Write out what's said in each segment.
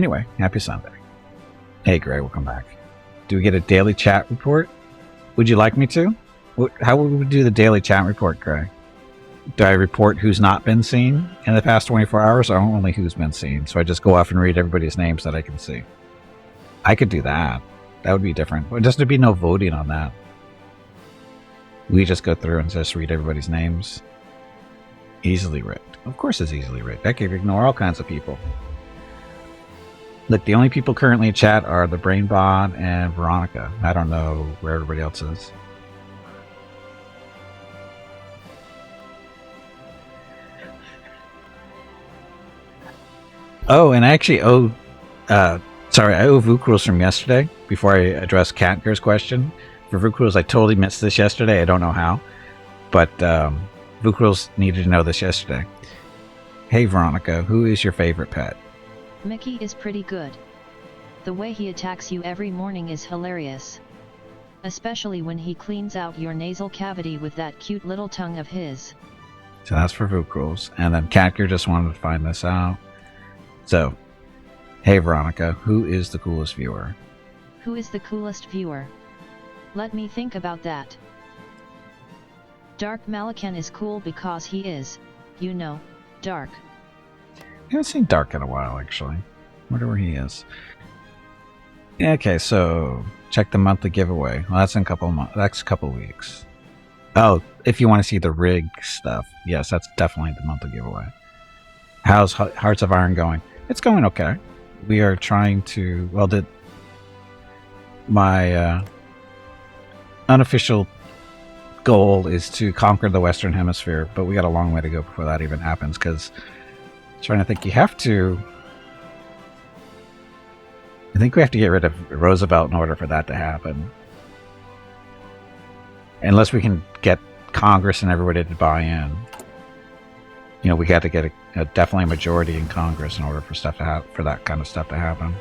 Anyway, happy Sunday. Hey, Gray, welcome back. Do we get a daily chat report? Would you like me to? How would we do the daily chat report, Gray? Do I report who's not been seen in the past 24 hours or only who's been seen? So I just go off and read everybody's names that I can see. I could do that. That would be different. But just there'd be no voting on that. We just go through and just read everybody's names. Easily read. Of course it's easily read. I can ignore all kinds of people. Look, the only people currently in chat are the Brainbot and Veronica. I don't know where everybody else is. Oh, and I actually owe... sorry, I owe Vukrils from yesterday, before I address Katker's question. For Vukrils, I totally missed this yesterday. I don't know how. But Vukrils needed to know this yesterday. Hey, Veronica, who is your favorite pet? Mickey is pretty good. The way he attacks you every morning is hilarious. Especially when he cleans out your nasal cavity with that cute little tongue of his. So that's for Vukrils. And then Katker just wanted to find this out. So, hey Veronica, who is the coolest viewer? Who is the coolest viewer? Let me think about that. Dark Malakan is cool because he is, you know, dark. I haven't seen Dark in a while, actually. Wonder where he is. Okay, so check the monthly giveaway. Well, that's in a couple of months. That's a couple of weeks. Oh, if you want to see the rig stuff, yes, that's definitely the monthly giveaway. How's Hearts of Iron going? It's going okay. We are trying to... Well, my unofficial goal is to conquer the Western Hemisphere, but we got a long way to go before that even happens, because I'm trying to think, you have to... I think we have to get rid of Roosevelt in order for that to happen. Unless we can get Congress and everybody to buy in. You know, we got to get definitely a majority in Congress in order for stuff to for that kind of stuff to happen.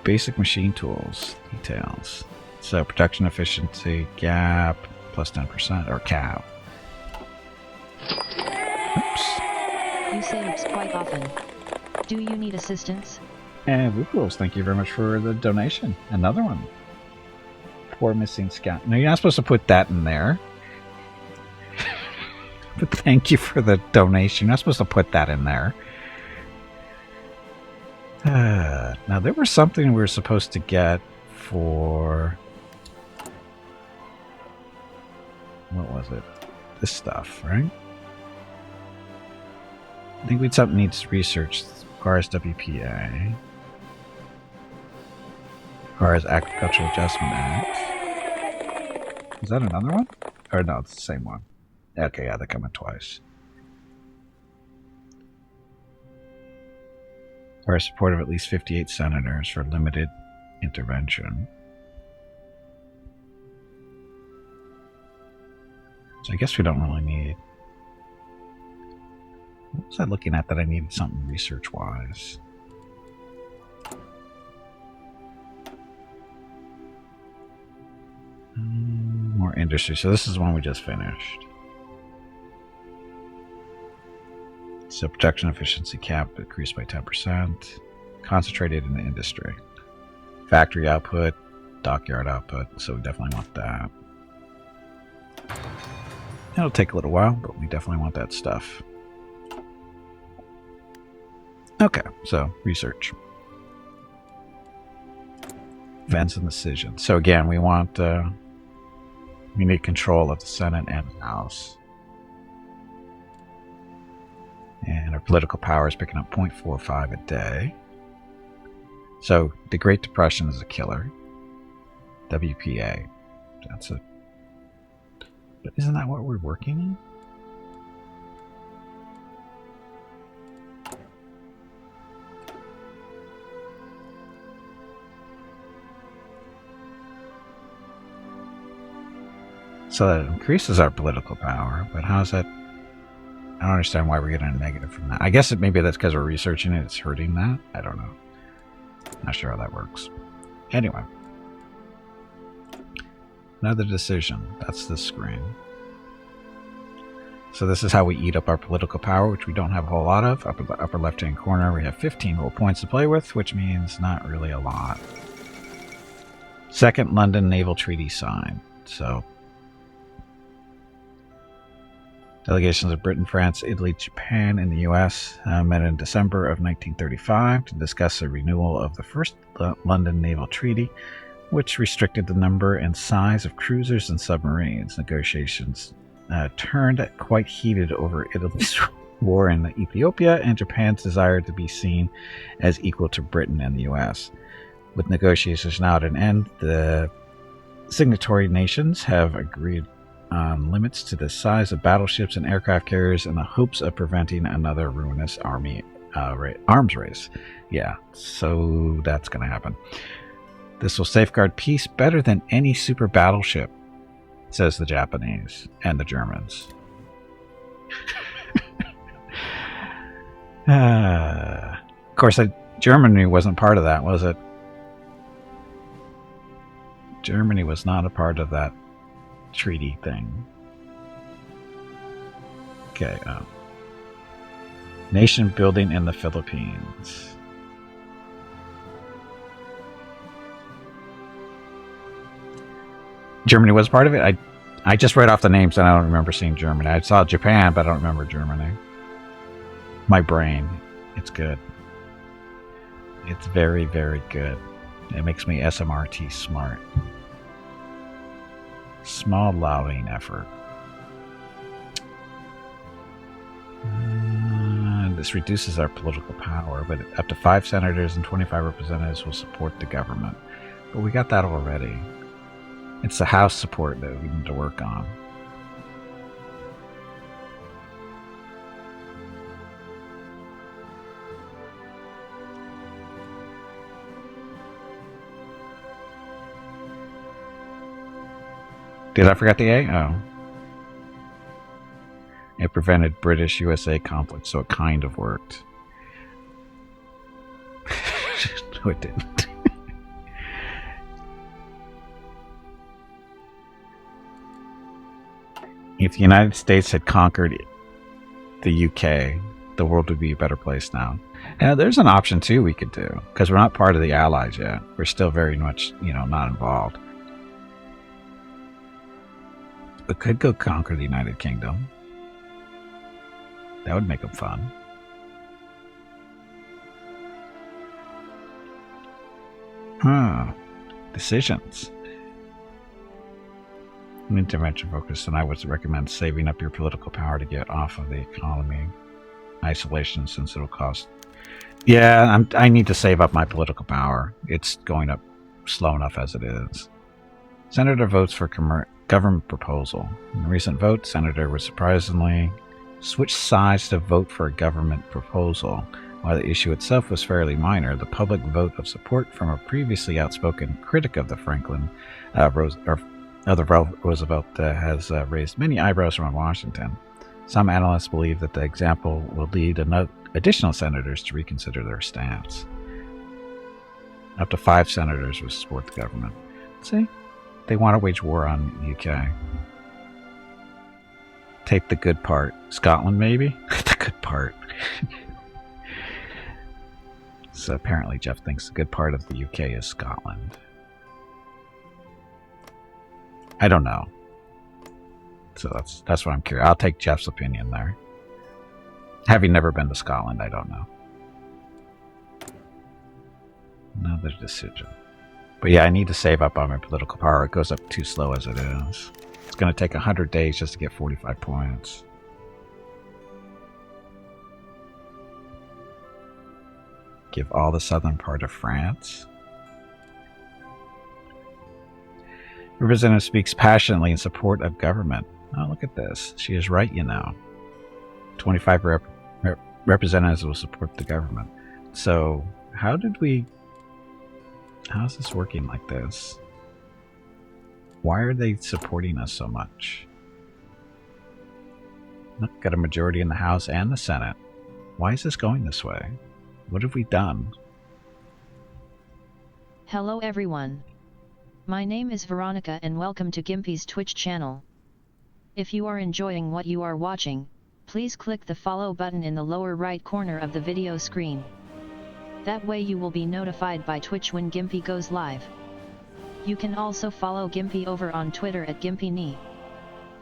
Basic machine tools details. So production efficiency gap plus 10% or cap. Oops. You say oops quite often. Do you need assistance? And Wooples, thank you very much for the donation. Another one. Poor missing scout. No, you're not supposed to put that in there. But thank you for the donation. You're not supposed to put that in there. Now, there was something we were supposed to get for... What was it? This stuff, right? I think we had something needs research. Requires WPA. Requires Agricultural Adjustment Act. Is that another one? Or no, it's the same one. Okay, yeah, they're coming twice. Requires support of at least 58 senators for limited intervention. So I guess we don't really need... What was I looking at that I needed something research-wise? More industry. So this is one we just finished. So production efficiency cap decreased by 10%. Concentrated in the industry. Factory output, dockyard output. So we definitely want that. It'll take a little while, but we definitely want that stuff. Okay, so research. Events and decisions. So again, we want we need control of the Senate and the House. And our political power is picking up 0.45 a day. So the Great Depression is a killer. WPA. That's a... But isn't that what we're working in? So that increases our political power, but how's that? I don't understand why we're getting a negative from that. I guess maybe that's because we're researching it, it's hurting that. I don't know. Not sure how that works. Anyway. Another decision. That's the screen. So this is how we eat up our political power, which we don't have a whole lot of. Up in the upper left-hand corner, we have 15 whole points to play with, which means not really a lot. Second London Naval Treaty signed. So delegations of Britain, France, Italy, Japan, and the U.S. Met in December of 1935 to discuss a renewal of the first London Naval Treaty, which restricted the number and size of cruisers and submarines. Negotiations turned quite heated over Italy's war in Ethiopia and Japan's desire to be seen as equal to Britain and the U.S. With negotiations now at an end, the signatory nations have agreed on limits to the size of battleships and aircraft carriers in the hopes of preventing another ruinous arms race. Yeah, so that's going to happen. This will safeguard peace better than any super battleship, says the Japanese and the Germans. Of course, Germany wasn't part of that, was it? Germany was not a part of that treaty thing. Okay. Nation building in the Philippines. Germany was part of it. I just read off the names and I don't remember seeing Germany. I saw Japan, but I don't remember Germany. My brain, it's good. It's very, very good. It makes me SMRT smart. Small lobbying effort. This reduces our political power, but up to 5 senators and 25 representatives will support the government. But we got that already. It's the House support that we need to work on. Did I forget the A? Oh. It prevented British-USA conflict, so it kind of worked. No, it didn't. If the United States had conquered the UK, the world would be a better place now. Now, there's an option, too, we could do, because we're not part of the Allies yet. We're still very much, not involved. We could go conquer the United Kingdom. That would make them fun. Decisions. An intervention focus, and I would recommend saving up your political power to get off of the economy. Isolation, since it'll cost. Yeah, I need to save up my political power. It's going up slow enough as it is. Senator votes for government proposal. In the recent vote, Senator was surprisingly switched sides to vote for a government proposal. While the issue itself was fairly minor, the public vote of support from a previously outspoken critic of the Roosevelt has raised many eyebrows around Washington. Some analysts believe that the example will lead additional senators to reconsider their stance. Up to 5 senators will support the government. See? They want to wage war on the UK. Take the good part. Scotland, maybe? The good part. So apparently Jeff thinks the good part of the UK is Scotland. I don't know. So that's what I'm curious. I'll take Jeff's opinion there. Having never been to Scotland, I don't know. Another decision. But yeah, I need to save up on my political power. It goes up too slow as it is. It's going to take 100 days just to get 45 points. Give all the southern part of France. Representative speaks passionately in support of government. Oh, look at this. She is right, 25 representatives will support the government. So, how's this working like this? Why are they supporting us so much? Look, got a majority in the House and the Senate. Why is this going this way? What have we done? Hello everyone. My name is Veronica and welcome to Gimpy's Twitch channel. If you are enjoying what you are watching, please click the follow button in the lower right corner of the video screen. That way you will be notified by Twitch when Gimpy goes live. You can also follow Gimpy over on Twitter at GimpyKnee.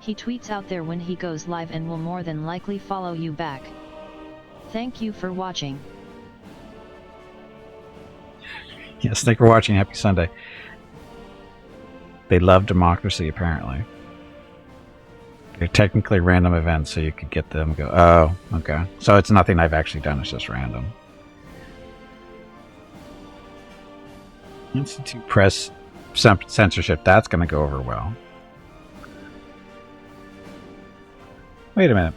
He tweets out there when he goes live and will more than likely follow you back. Thank you for watching. Yes, thank you for watching. Happy Sunday. They love democracy, apparently. They're technically random events, so you could get them go, oh, okay. So it's nothing I've actually done, it's just random. Institute press censorship, that's going to go over well. Wait a minute.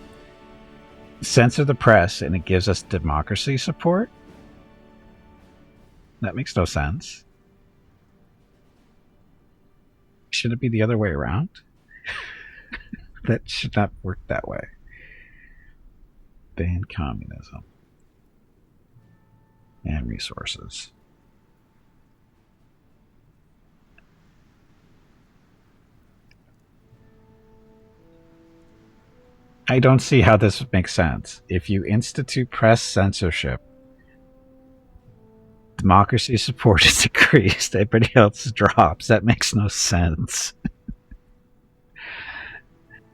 Censor the press and it gives us democracy support? That makes no sense. Should it be the other way around? That should not work that way. Ban communism. And resources. I don't see how this makes sense. If you institute press censorship, democracy support is increased, everybody else drops. That makes no sense.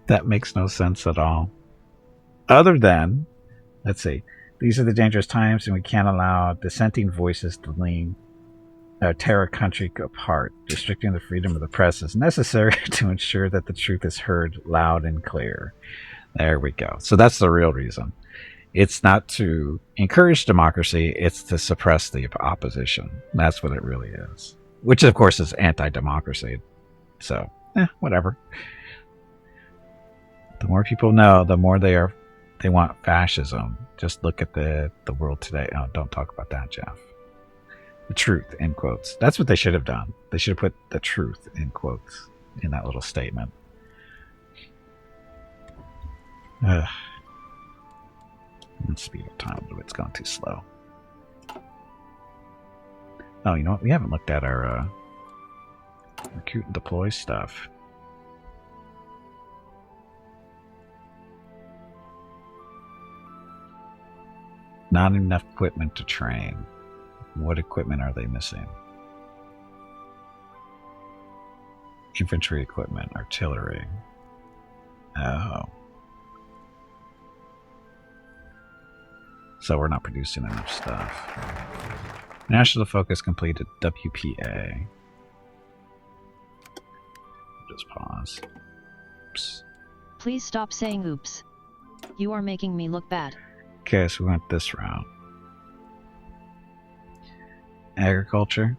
That makes no sense at all. Other than, let's see, these are the dangerous times and we can't allow dissenting voices to tear a country apart. Restricting the freedom of the press is necessary to ensure that the truth is heard loud and clear. There we go. So that's the real reason. It's not to encourage democracy, it's to suppress the opposition. That's what it really is. Which, of course, is anti-democracy. So, whatever. The more people know, the more they want fascism. Just look at the world today. Oh, don't talk about that, Jeff. The truth, in quotes. That's what they should have done. They should have put the truth, in quotes, in that little statement. Let's speed up time a little bit. It's going too slow. Oh, you know what? We haven't looked at our recruit and deploy stuff. Not enough equipment to train. What equipment are they missing? Infantry equipment, artillery. Oh. So we're not producing enough stuff. National focus completed. WPA. Just pause. Oops. Please stop saying oops. You are making me look bad. Okay, so we went this route. Agriculture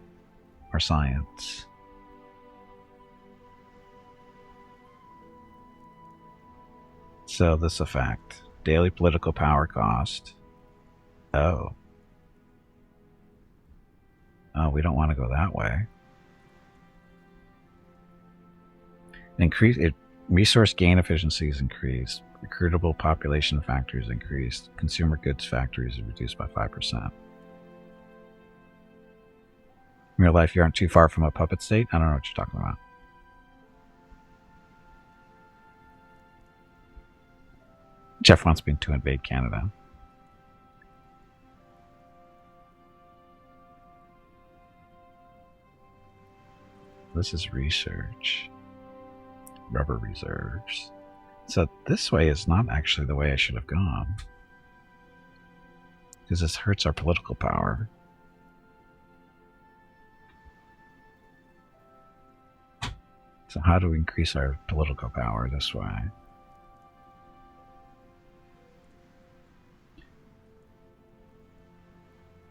or science? So this effect. Daily political power cost. Oh. Oh, we don't want to go that way. Resource gain efficiency is increased. Recruitable population factors increased. Consumer goods factories are reduced by 5%. In real life, you aren't too far from a puppet state? I don't know what you're talking about. Jeff wants me to invade Canada. This is research. Rubber reserves. So this way is not actually the way I should have gone. Because this hurts our political power. So how do we increase our political power this way?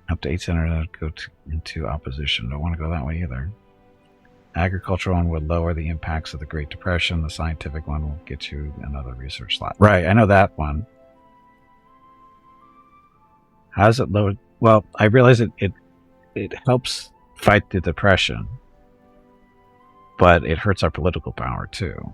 Updates internet go into opposition. Don't want to go that way either. Agricultural one would lower the impacts of the Great Depression. The scientific one will get you another research slot. Right, I know that one. How does it lower? Well, I realize it helps fight the depression, but it hurts our political power too.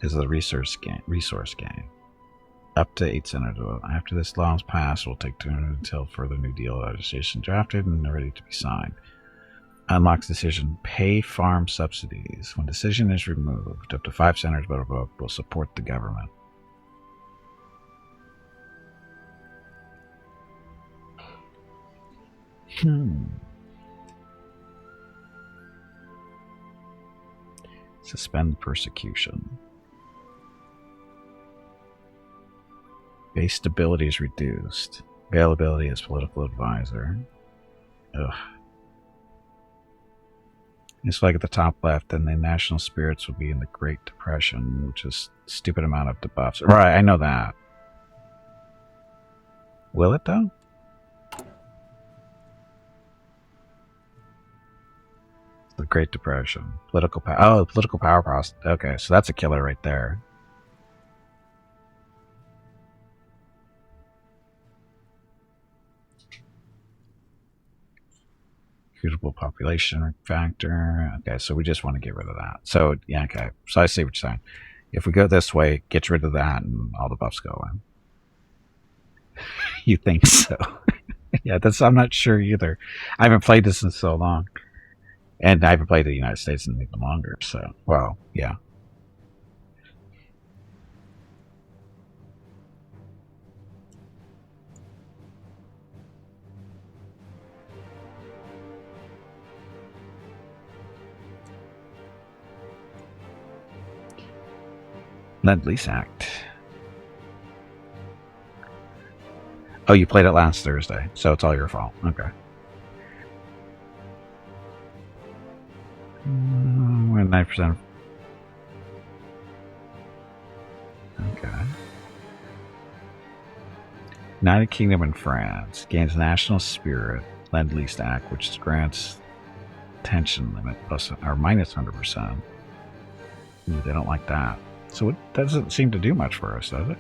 Is the resource gain. Up to 8 senators. After this law is passed, it will take 200 until further New Deal legislation drafted and ready to be signed. Unlocks decision. Pay farm subsidies. When decision is removed, up to 5 senators will support the government. Suspend persecution. Base stability is reduced. Availability as political advisor. Ugh. It's like at the top left, and the national spirits will be in the Great Depression, which is stupid amount of debuffs. Right, I know that. Will it though? The Great Depression. Political power. Oh, political power process. Okay, so that's a killer right there. Suitable population factor. Okay, so we just want to get rid of that. So, yeah, okay. So I see what you're saying. If we go this way, it gets rid of that and all the buffs go in. You think so? Yeah, I'm not sure either. I haven't played this in so long. And I haven't played the United States in even longer, so, well, yeah. Lend-Lease Act. Oh, you played it last Thursday, so it's all your fault. Okay. We're 9%. Okay. United Kingdom and France gains national spirit. Lend-Lease Act, which grants tension limit plus or minus 100%. Ooh, they don't like that. So it doesn't seem to do much for us, does it?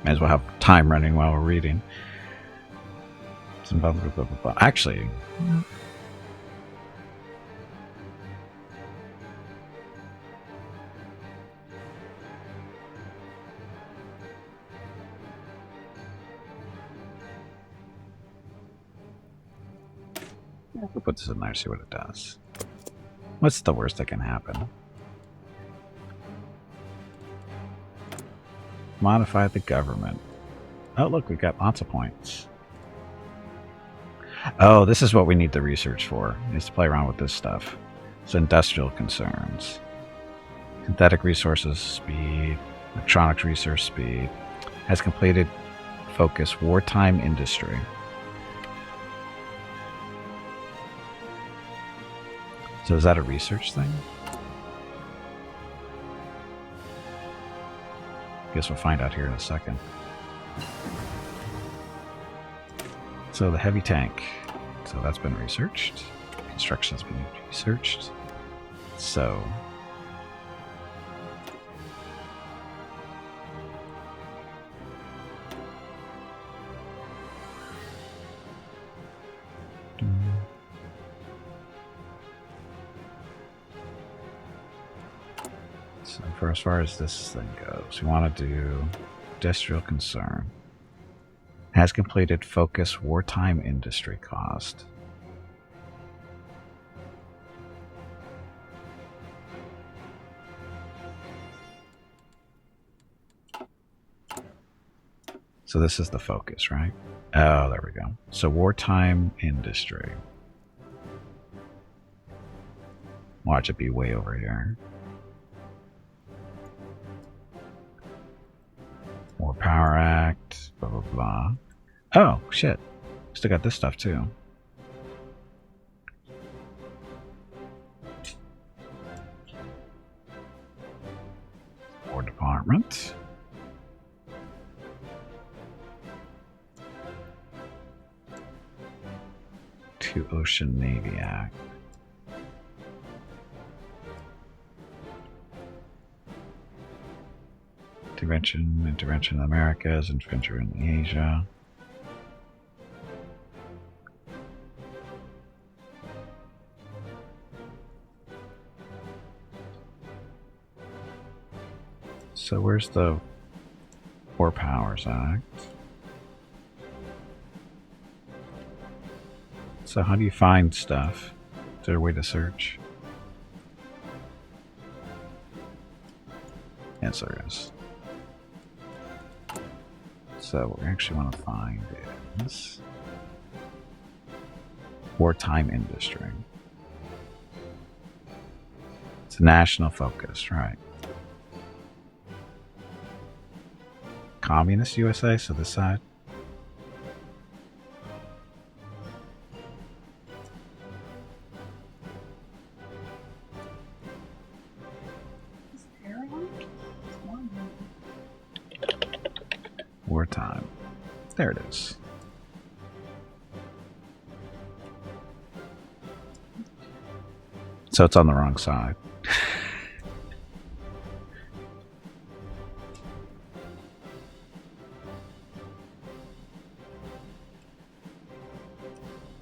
May as well have time running while we're reading. Actually, we'll put this in there, see what it does. What's the worst that can happen? Modify the government. Oh, look, we've got lots of points. Oh, this is what we need the research for, is to play around with this stuff. So industrial concerns. Synthetic resources speed. Electronics research speed. Has completed focus wartime industry. So is that a research thing? Guess we'll find out here in a second. So the heavy tank. So that's been researched. Construction's been researched. So for as far as this thing goes, we want to do industrial concern. Has completed focus wartime industry cost. So this is the focus, right? Oh, there we go. So wartime industry. Watch it be way over here. More Power Act, blah, blah, blah. Oh, shit. Still got this stuff, too. War Department. To Ocean Navy Act. Intervention in the Americas, intervention in Asia. So where's the War Powers Act? So how do you find stuff? Is there a way to search? Yes, there is. So what we actually want to find is wartime industry. It's a national focus, right? Communist USA, so this side. Wartime. There it is. So it's on the wrong side.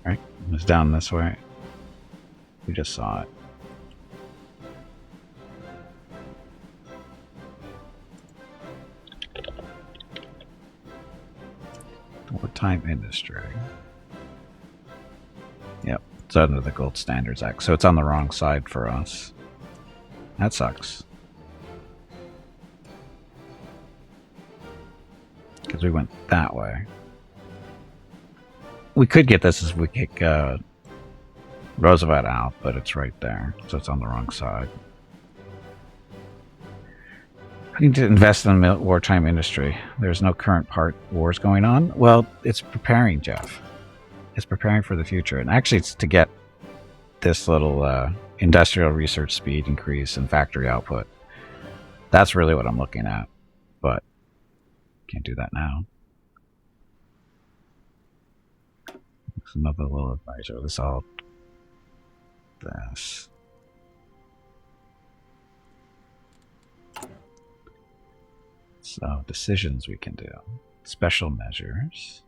Right, it's down this way. We just saw it. Wartime industry. Yep, it's under the Gold Standards Act, so it's on the wrong side for us. That sucks. Because we went that way. We could get this as we kick Roosevelt out, but it's right there, so it's on the wrong side. I need to invest in the wartime industry. There's no current part wars going on. Well, it's preparing, Jeff. It's preparing for the future. And actually, it's to get this little industrial research speed increase and factory output. That's really what I'm looking at. But can't do that now. Another little advisor. This all. This. So, decisions we can do. Special measures.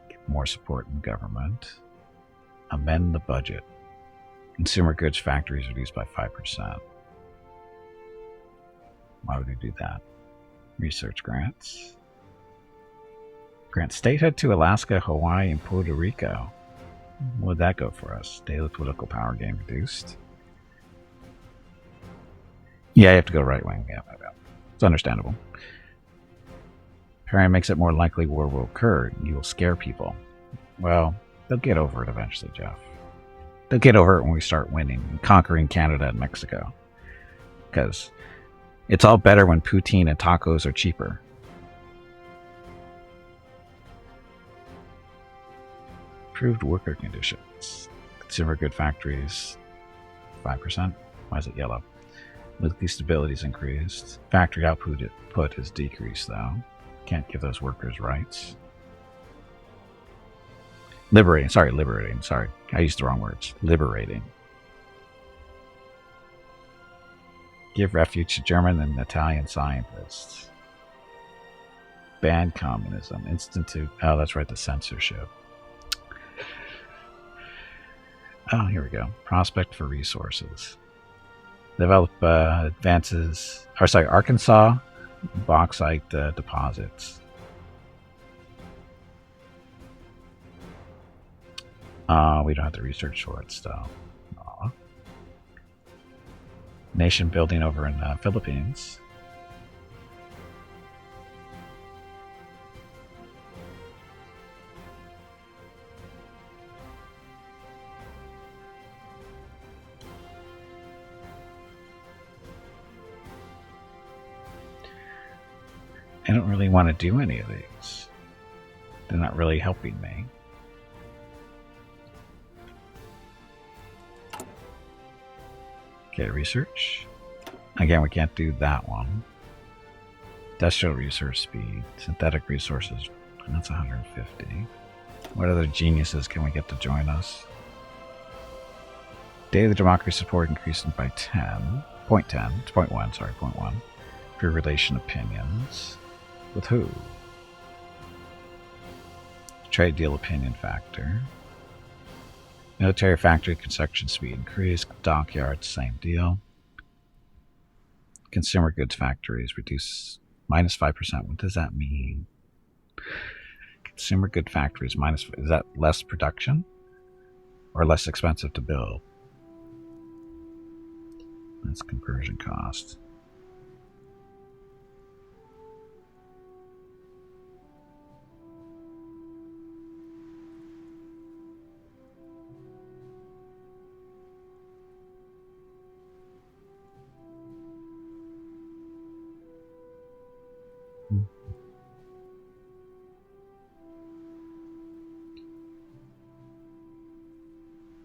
Get more support in government. Amend the budget. Consumer goods factories reduced by 5%. Why would we do that? Research grants. Grant statehood to Alaska, Hawaii, and Puerto Rico. Would that go for us? Daily political power game reduced. Yeah, you have to go right wing. Yeah. It's understandable. Parent makes it more likely war will occur. You will scare people. Well, they'll get over it eventually, Jeff. They'll get over it when we start winning and conquering Canada and Mexico. Because it's all better when poutine and tacos are cheaper. Improved worker conditions. Consumer good factories, 5%. Why is it yellow? Weekly stability is increased. Factory output is decreased, though. Can't give those workers rights. Liberating. Sorry. I used the wrong words. Liberating. Give refuge to German and Italian scientists. Ban communism. Institute. Oh, that's right, the censorship. Oh, here we go. Prospect for resources. Develop Arkansas bauxite deposits. We don't have the research for it still. Aww. Nation building over in the Philippines. I don't really want to do any of these. They're not really helping me. Okay, research. Again, we can't do that one. Industrial research speed. Synthetic resources. That's 150. What other geniuses can we get to join us? Daily democracy support increasing by 10. 0.10. It's 0.1, sorry, 0.1. Free relation opinions. With who? Trade deal opinion factor. Military factory construction speed increase. Dockyards, same deal. Consumer goods factories reduce minus 5%. What does that mean? Consumer good factories minus, is that less production? Or less expensive to build? That's conversion cost.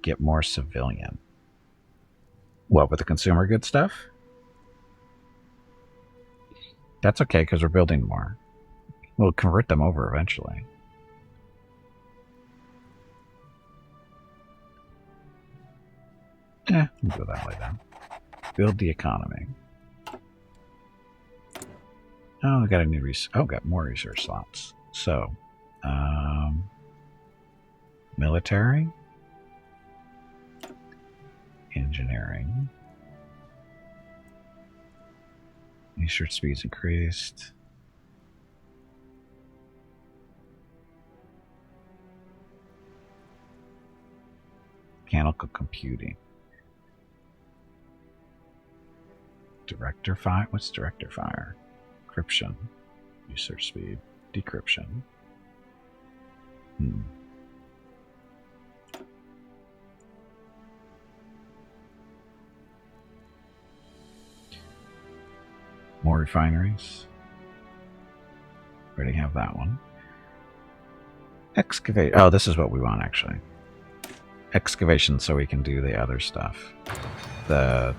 Get more civilian. What, with the consumer good stuff? That's okay, because we're building more. We'll convert them over eventually. We'll go that way then. Build the economy. Oh, I got a new got more research slots. So, military, engineering, research speeds increased. Mechanical computing. Director fire? What's director fire? Encryption. Research speed. Decryption. More refineries. Already have that one. Excavate. Oh, this is what we want actually. Excavation, so we can do the other stuff. The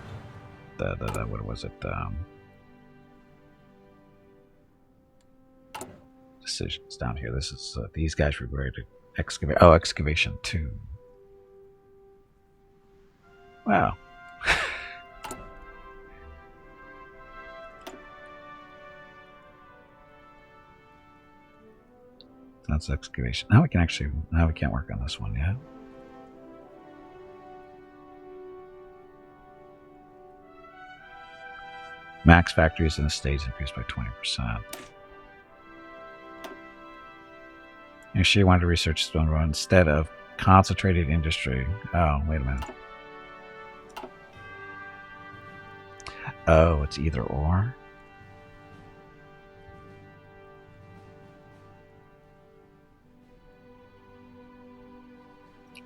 what was it? Decisions down here. This is these guys were ready to excavate. Oh, excavation 2. Wow. That's excavation. Now we can actually. Now we can't work on this one yet. Max factories in the States increased by 20%. And she wanted to research stone run instead of concentrated industry. Oh, wait a minute. Oh, it's either or.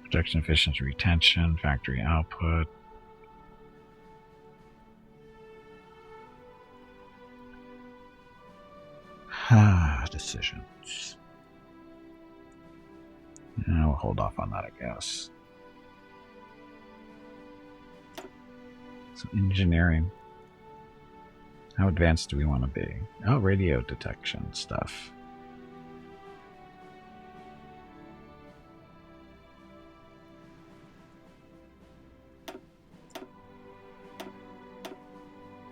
Production efficiency, retention, factory output. Decisions. We'll hold off on that, I guess. So engineering. How advanced do we want to be? Oh, radio detection stuff.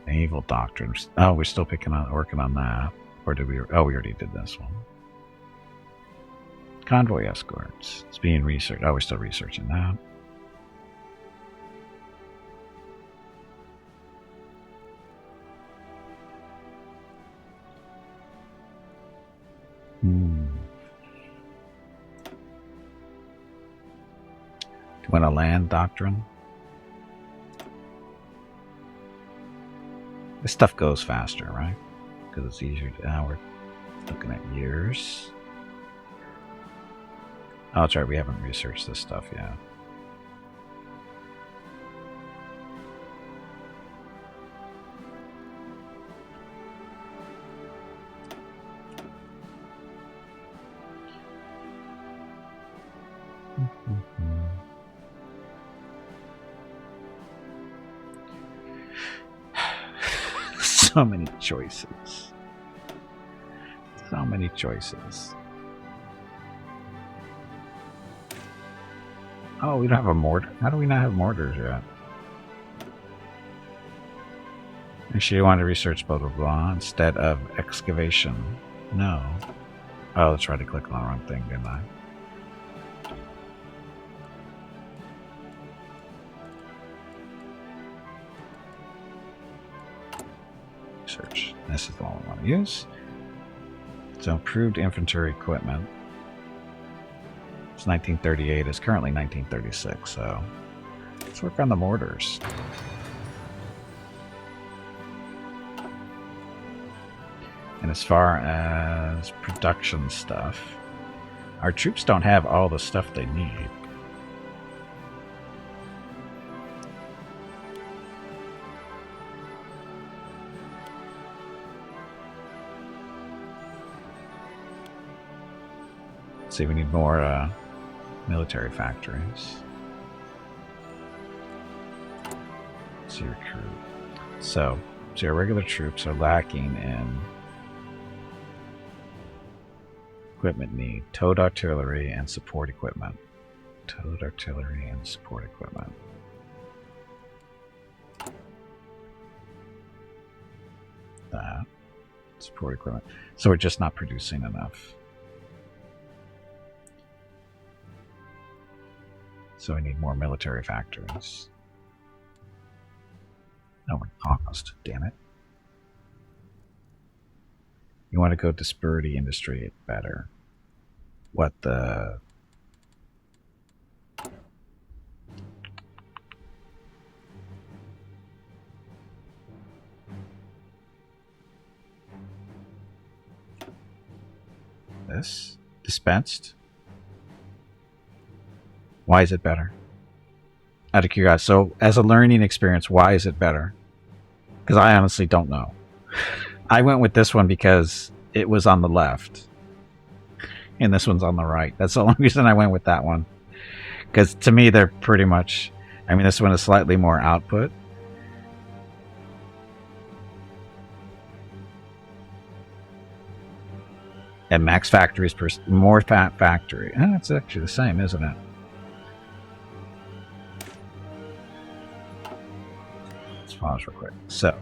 Naval doctrines. Oh, we're still working on that. Or did we? Oh, we already did this one. Convoy escorts. It's being researched. Oh, we're still researching that. Do you want a land doctrine? This stuff goes faster, right? Because it's easier to. Now we're looking at years. Oh, that's right. We haven't researched this stuff yet. So many choices. So many choices. Oh, we don't have a mortar. How do we not have mortars yet? Actually, you want to research blah blah blah instead of excavation. No. Oh, that's right. I clicked on the wrong thing, didn't I? Search. This is the one I want to use. So improved infantry equipment. It's 1938. It's currently 1936. So let's work on the mortars. And as far as production stuff, our troops don't have all the stuff they need. See, we need more military factories. Let's see, recruit. So our regular troops are lacking in equipment need. Towed artillery and support equipment. Towed artillery and support equipment. That. Support equipment. So we're just not producing enough. So we need more military factories. Oh, we're almost. Damn it. You want to go disparity industry better. What the... This? Dispensed? Why is it better? Out of curiosity. So, as a learning experience, why is it better? Because I honestly don't know. I went with this one because it was on the left. And this one's on the right. That's the only reason I went with that one. Because to me, they're pretty much... I mean, this one is slightly more output. And max factories per... More fat factory. It's actually the same, isn't it? Let's pause real quick. So...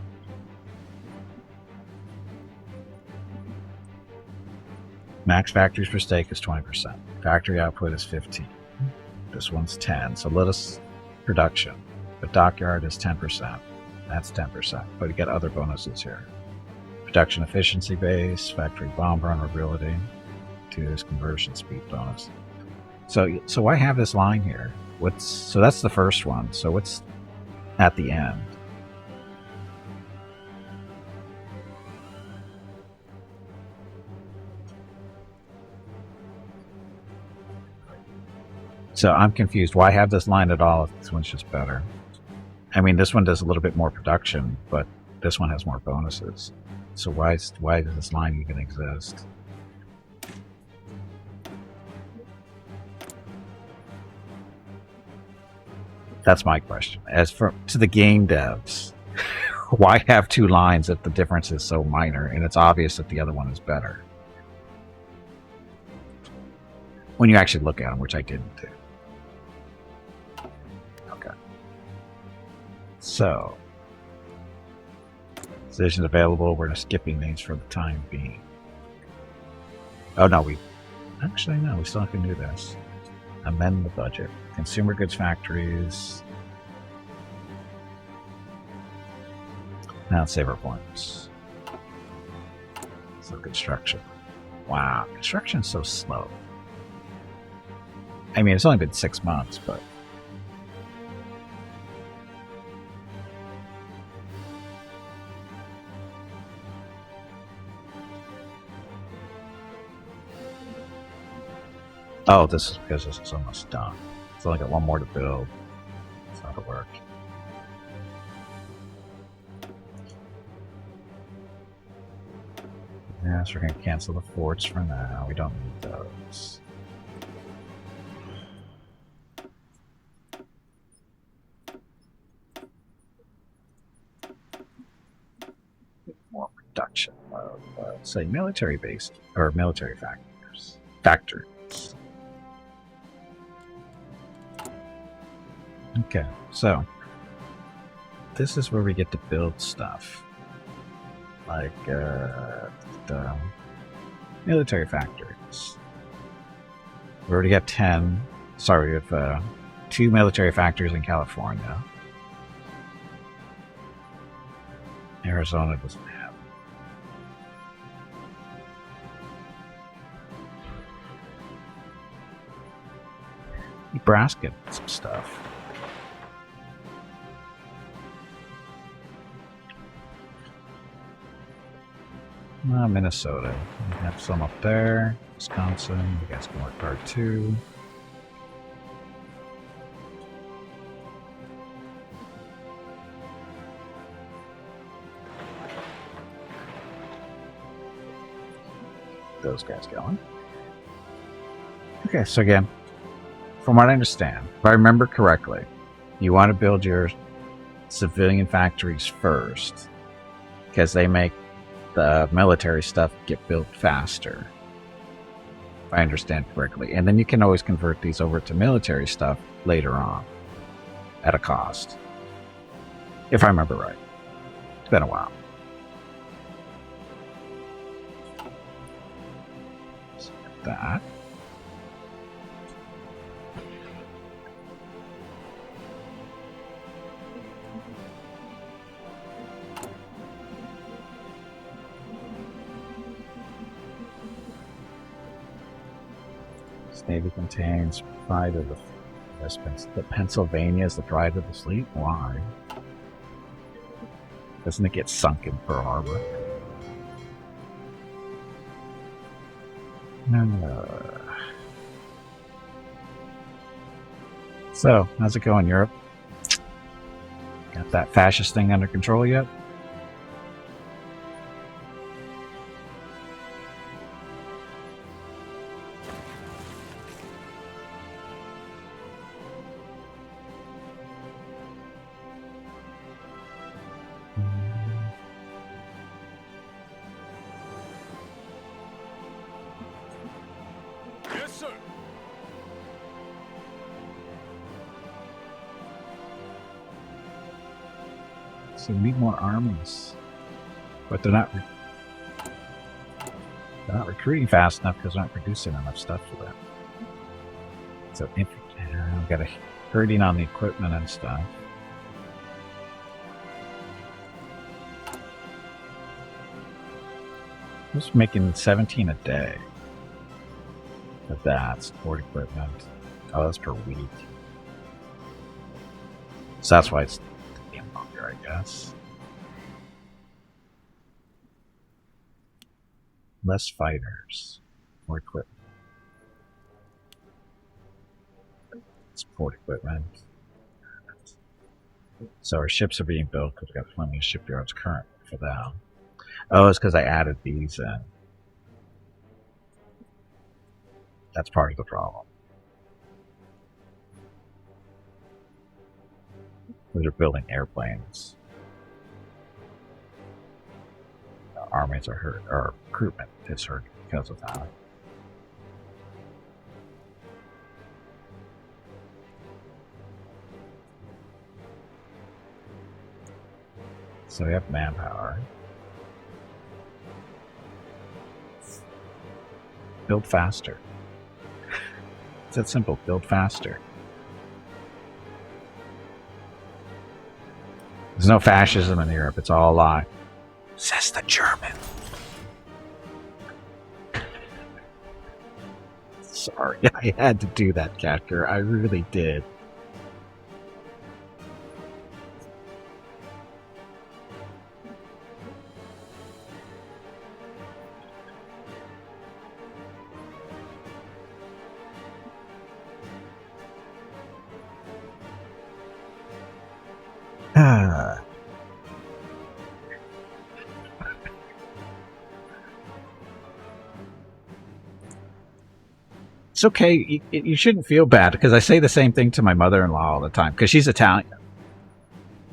Max factories per stake is 20%. Factory output is 15. This one's 10. So let us production. The dockyard is 10%. That's 10%. But you get other bonuses here. Production efficiency base, factory bomb vulnerability, to this conversion speed bonus. So why have this line here? So that's the first one. So what's at the end? So I'm confused. Why have this line at all if this one's just better? I mean, this one does a little bit more production, but this one has more bonuses. So why does this line even exist? That's my question. As for to the game devs, why have two lines if the difference is so minor and it's obvious that the other one is better? When you actually look at them, which I didn't do. So, decisions available. We're skipping these for the time being. Oh no, we still can do this. Amend the budget. Consumer goods factories. Now let's save our points. So construction. Wow, construction's so slow. I mean, it's only been 6 months, but. Oh, this is because this is almost done. So I got one more to build. That's how it work. Yeah, so we're going to cancel the forts for now. We don't need those. More production of, say, military base or military factors. Okay, so this is where we get to build stuff. like the military factories. We already have 10. Sorry, we have 2 military factories in California. Arizona doesn't have. Nebraska has some stuff. Minnesota. We have some up there. Wisconsin. You guys can work part 2. Those guys going. Okay, so again, from what I understand, if I remember correctly, you want to build your civilian factories first because they make the military stuff get built faster, if I understand correctly. And then you can always convert these over to military stuff later on at a cost, if I remember right. It's been a while. So that. This Navy contains pride of the Pennsylvania is the pride of the fleet. Why? Doesn't it get sunk in Pearl Harbor? So, how's it going, Europe? Got that fascist thing under control yet? Yes, sir. So we need more armies, but they're not recruiting fast enough because they're not producing enough stuff for that. So we've got a hurting on the equipment and stuff. Just making 17 a day of that support equipment. Oh, that's per week. So that's why it's getting longer, I guess. Less fighters, more equipment. Support equipment. So our ships are being built because we've got plenty of shipyards currently for that. Oh, it's because I added these in. That's part of the problem. They're building airplanes. Armies are hurt, or recruitment is hurt because of that. So we have manpower. Build faster. It's that simple. Build faster. There's no fascism in Europe. It's all a lie. Says the German. Sorry, I had to do that, Catker. I really did. It's okay. You shouldn't feel bad because I say the same thing to my mother-in-law all the time because she's Italian.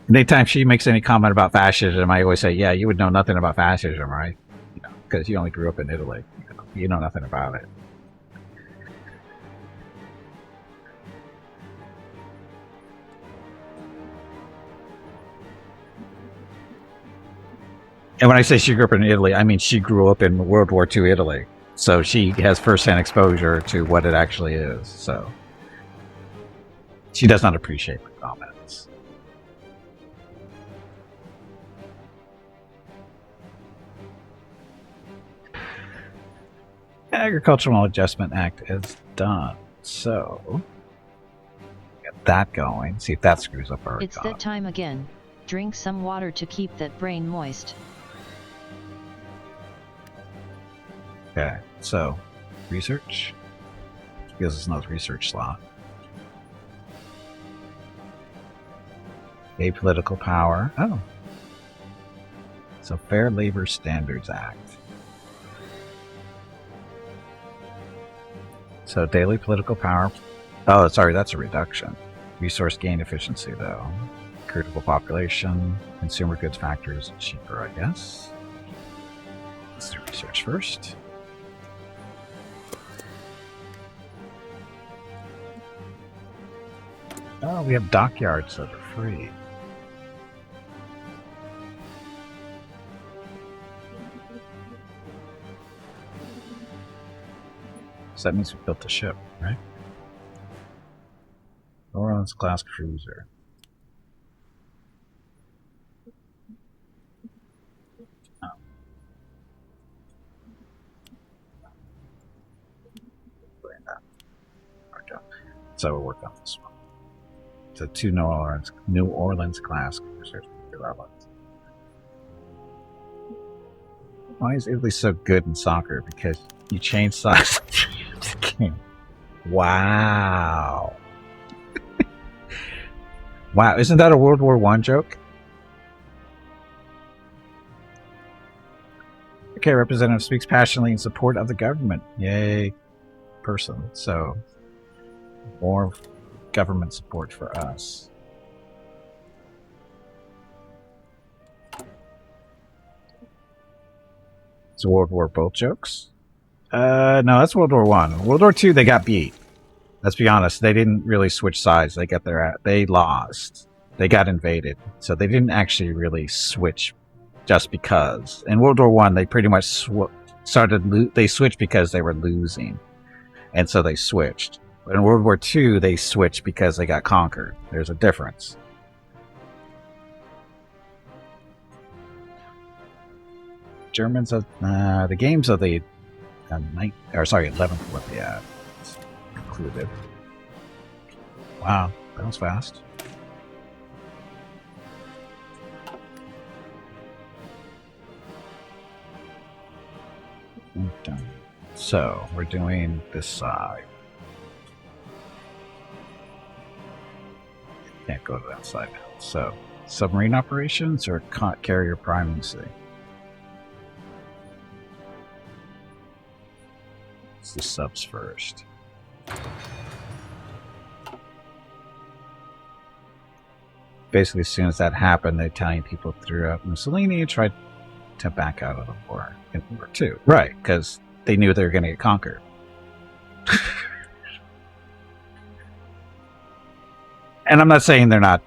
Anytime she makes any comment about fascism, I always say, "Yeah, you would know nothing about fascism, right? Because you only grew up in Italy. You know nothing about it." And when I say she grew up in Italy, I mean she grew up in World War II Italy. So she has first-hand exposure to what it actually is. So she does not appreciate my comments. Agricultural Adjustment Act is done. So get that going. See if that screws up our It's economy. that time again. Drink some water to keep that brain moist. Okay, so research gives us another research slot. Apolitical power. Oh, so Fair Labor Standards Act. So daily political power. Oh, sorry, that's a reduction. Resource gain efficiency, though. Critical population, consumer goods factors, cheaper, I guess. Let's do research first. Oh, we have dockyards that are free. So that means we built a ship, right? New Orleans class cruiser. Oh. So we'll work on this one. So 2 New Orleans class cruisers. Why is Italy so good in soccer? Because you change size of the game. Wow. Wow, isn't that a World War I joke? Okay, representative speaks passionately in support of the government. Yay, person. So, more government support for us. It's a World War both jokes? No, that's World War One. World War II, they got beat. Let's be honest, they didn't really switch sides. They lost. They got invaded. So they didn't actually really switch just because. In World War One, they pretty much they switched because they were losing. And so they switched. But in World War II, they switched because they got conquered. There's a difference. Germans of the games of the 11th Olympiad concluded. Wow, that was fast. Done. So we're doing this side. Can't go to that side now. So submarine operations or carrier primacy. Let's do subs first. Basically, as soon as that happened, the Italian people threw out Mussolini and tried to back out of the war in World War II. Right, because they knew they were going to get conquered. And I'm not saying they're not,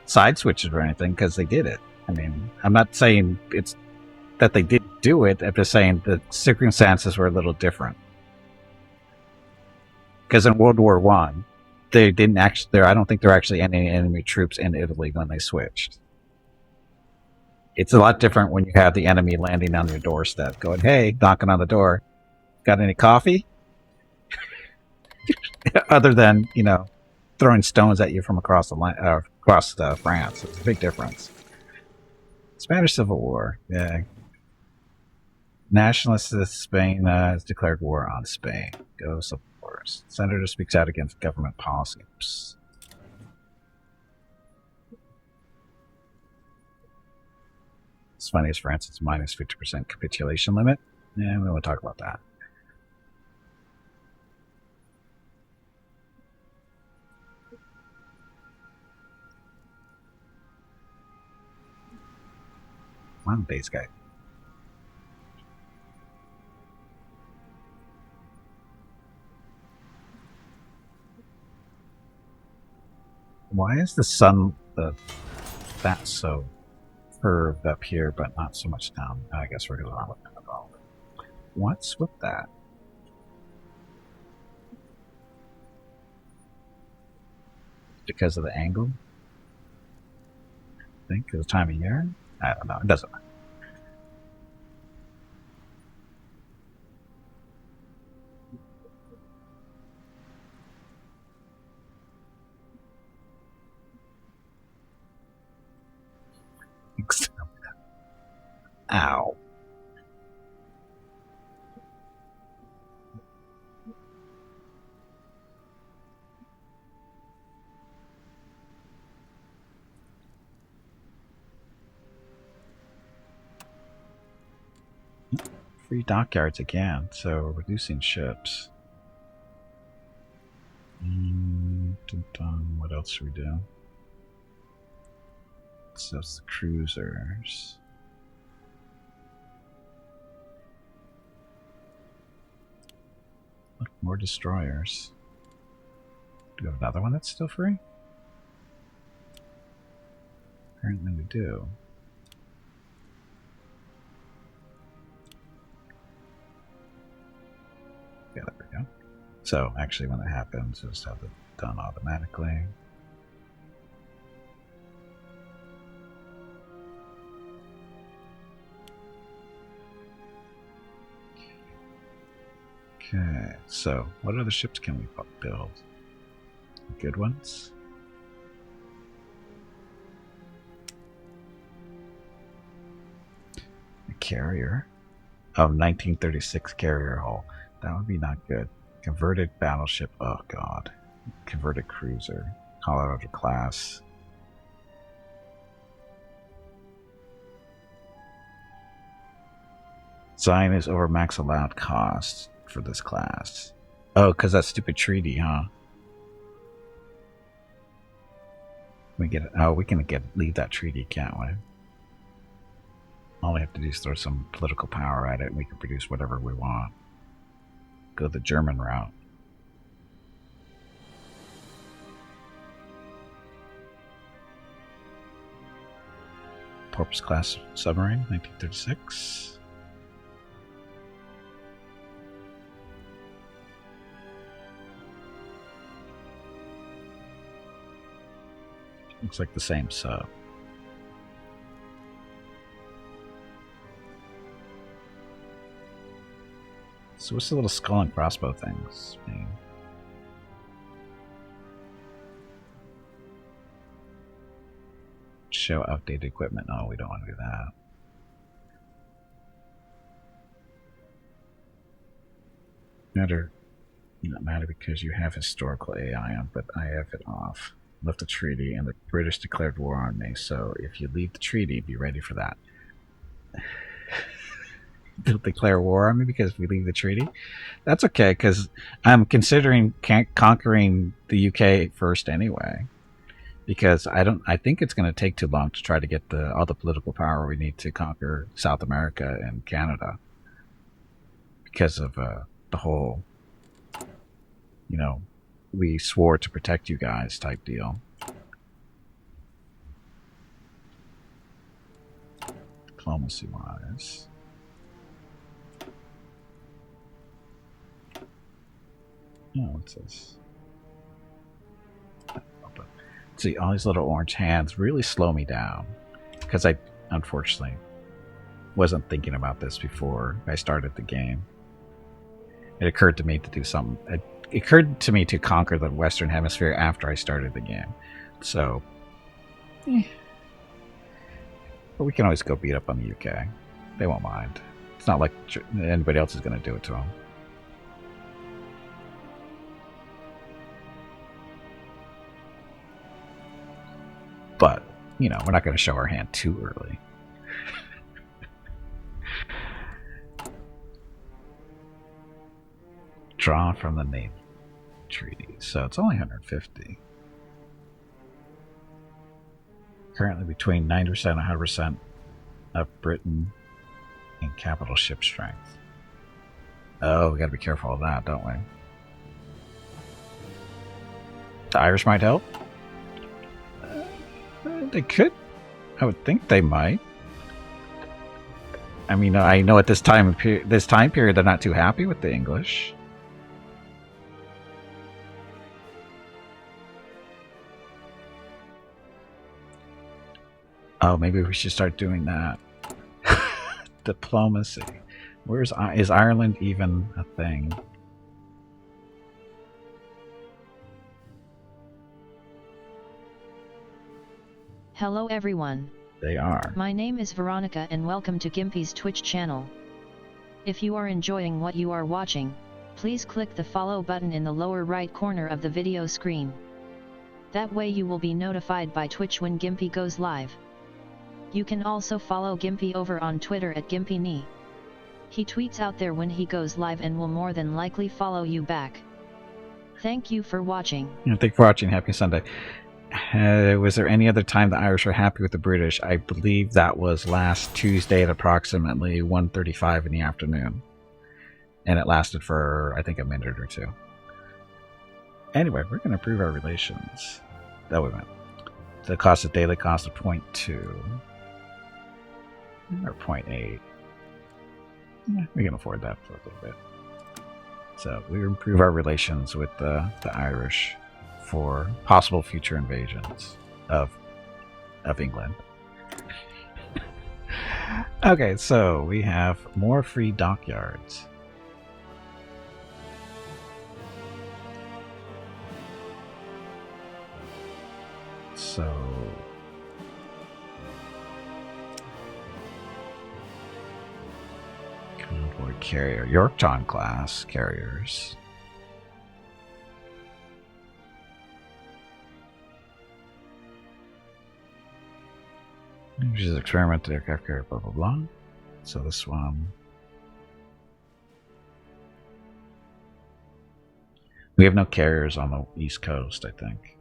side switches or anything, because they did it. I mean, I'm not saying it's that they did do it. I'm just saying the circumstances were a little different. Because in World War One, they didn't actually. I don't think there were actually any enemy troops in Italy when they switched. It's a lot different when you have the enemy landing on your doorstep, going, "Hey," knocking on the door. Got any coffee? Other than throwing stones at you from across the line, across France. It's a big difference. Spanish Civil War. Yeah. Nationalists of Spain has declared war on Spain. Go support. Senator speaks out against government policy. Oops. It's funny as France, it's minus 50% capitulation limit. Yeah, we don't want to talk about that. Come on, base guy. Why is the sun that's so curved up here, but not so much down. I guess we're going on with Naval. What's with that? Because of the angle? I think of the time of year? I don't know. It doesn't matter. Ow. Free dockyards again, so reducing ships. What else should we do? So it's the cruisers. Look, more destroyers. Do we have another one that's still free? Apparently we do. Yeah, there we go. So actually when it happens, just have it done automatically. Okay, so what other ships can we build? Good ones? A carrier. Oh, 1936 carrier hull. That would be not good. Converted battleship. Oh god. Converted cruiser. Colorado class. Design is over max allowed cost for this class. Oh, because that stupid treaty, huh? We get. Oh, we can leave that treaty, can't we? All we have to do is throw some political power at it, and we can produce whatever we want. Go the German route. Porpoise class submarine, 1936. Looks like the same sub. So what's the little skull and crossbow things mean? Show outdated equipment. No, we don't want to do that. Not matter because you have historical AI on, but I have it off. Left the treaty and the British declared war on me, so if you leave the treaty, be ready for that. They'll declare war on me because we leave the treaty? That's okay, because I'm considering conquering the UK first anyway. Because I think it's going to take too long to try to get all the political power we need to conquer South America and Canada. Because of the whole, we swore to protect you guys type deal. Diplomacy wise. Oh, what's this? See, all these little orange hands really slow me down. Because I, unfortunately, wasn't thinking about this before I started the game. It occurred to me to do something. It occurred to me to conquer the Western Hemisphere after I started the game. So, but we can always go beat up on the UK. They won't mind. It's not like anybody else is going to do it to them. But, we're not going to show our hand too early. Draw from the Naval Treaty. So it's only 150. Currently between 90% and 100% of Britain in capital ship strength. Oh, we got to be careful of that, don't we? The Irish might help. They could I would think they might. I mean, I know at this time period they're not too happy with the English. Oh, maybe we should start doing that. Diplomacy. Is Ireland even a thing? Hello everyone. They are. My name is Veronica and welcome to Gimpy's Twitch channel. If you are enjoying what you are watching, please click the follow button in the lower right corner of the video screen. That way you will be notified by Twitch when Gimpy goes live. You can also follow Gimpy over on Twitter at GimpyKnee. He tweets out there when he goes live and will more than likely follow you back. Thank you for watching. Thank you for watching. Happy Sunday. Was there any other time the Irish were happy with the British? I believe that was last Tuesday at approximately 1:35 in the afternoon. And it lasted for, I think, a minute or two. Anyway, we're going to improve our relations. That we went. The daily cost of 0.2. Or 0.8. Yeah, we can afford that for a little bit. So we improve our relations with the Irish for possible future invasions of England. Okay, so we have more free dockyards. So convoy carrier, Yorktown class carriers. Which is experimental aircraft carrier, blah blah blah. So this one, we have no carriers on the East Coast, I think.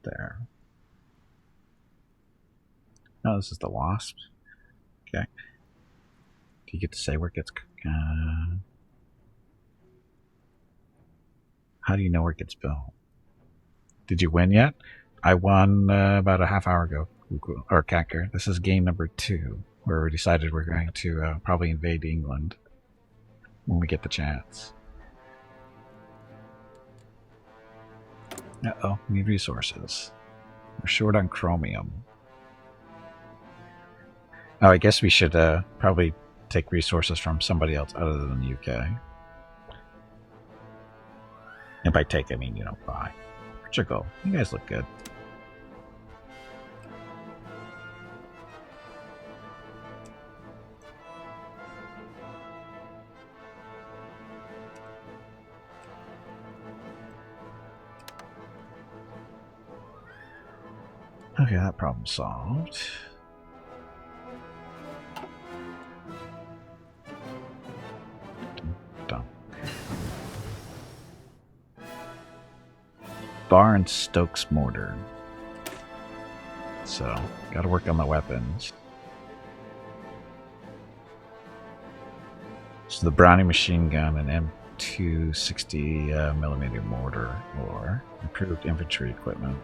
There. Oh, this is the Wasp. Okay. Do you get to say where it gets... how do you know where it gets built? Did you win yet? I won about a half hour ago. Or Cacker. This is game number 2, where we decided we're going to probably invade England when we get the chance. Uh-oh, we need resources. We're short on chromium. Oh, I guess we should probably take resources from somebody else other than the UK. And by take, I mean, you know, buy. Portugal, you guys look good. Okay, that problem solved. Done. Bar and Stokes mortar. So, gotta work on the weapons. So the Browning machine gun and M260 millimeter mortar, or improved infantry equipment.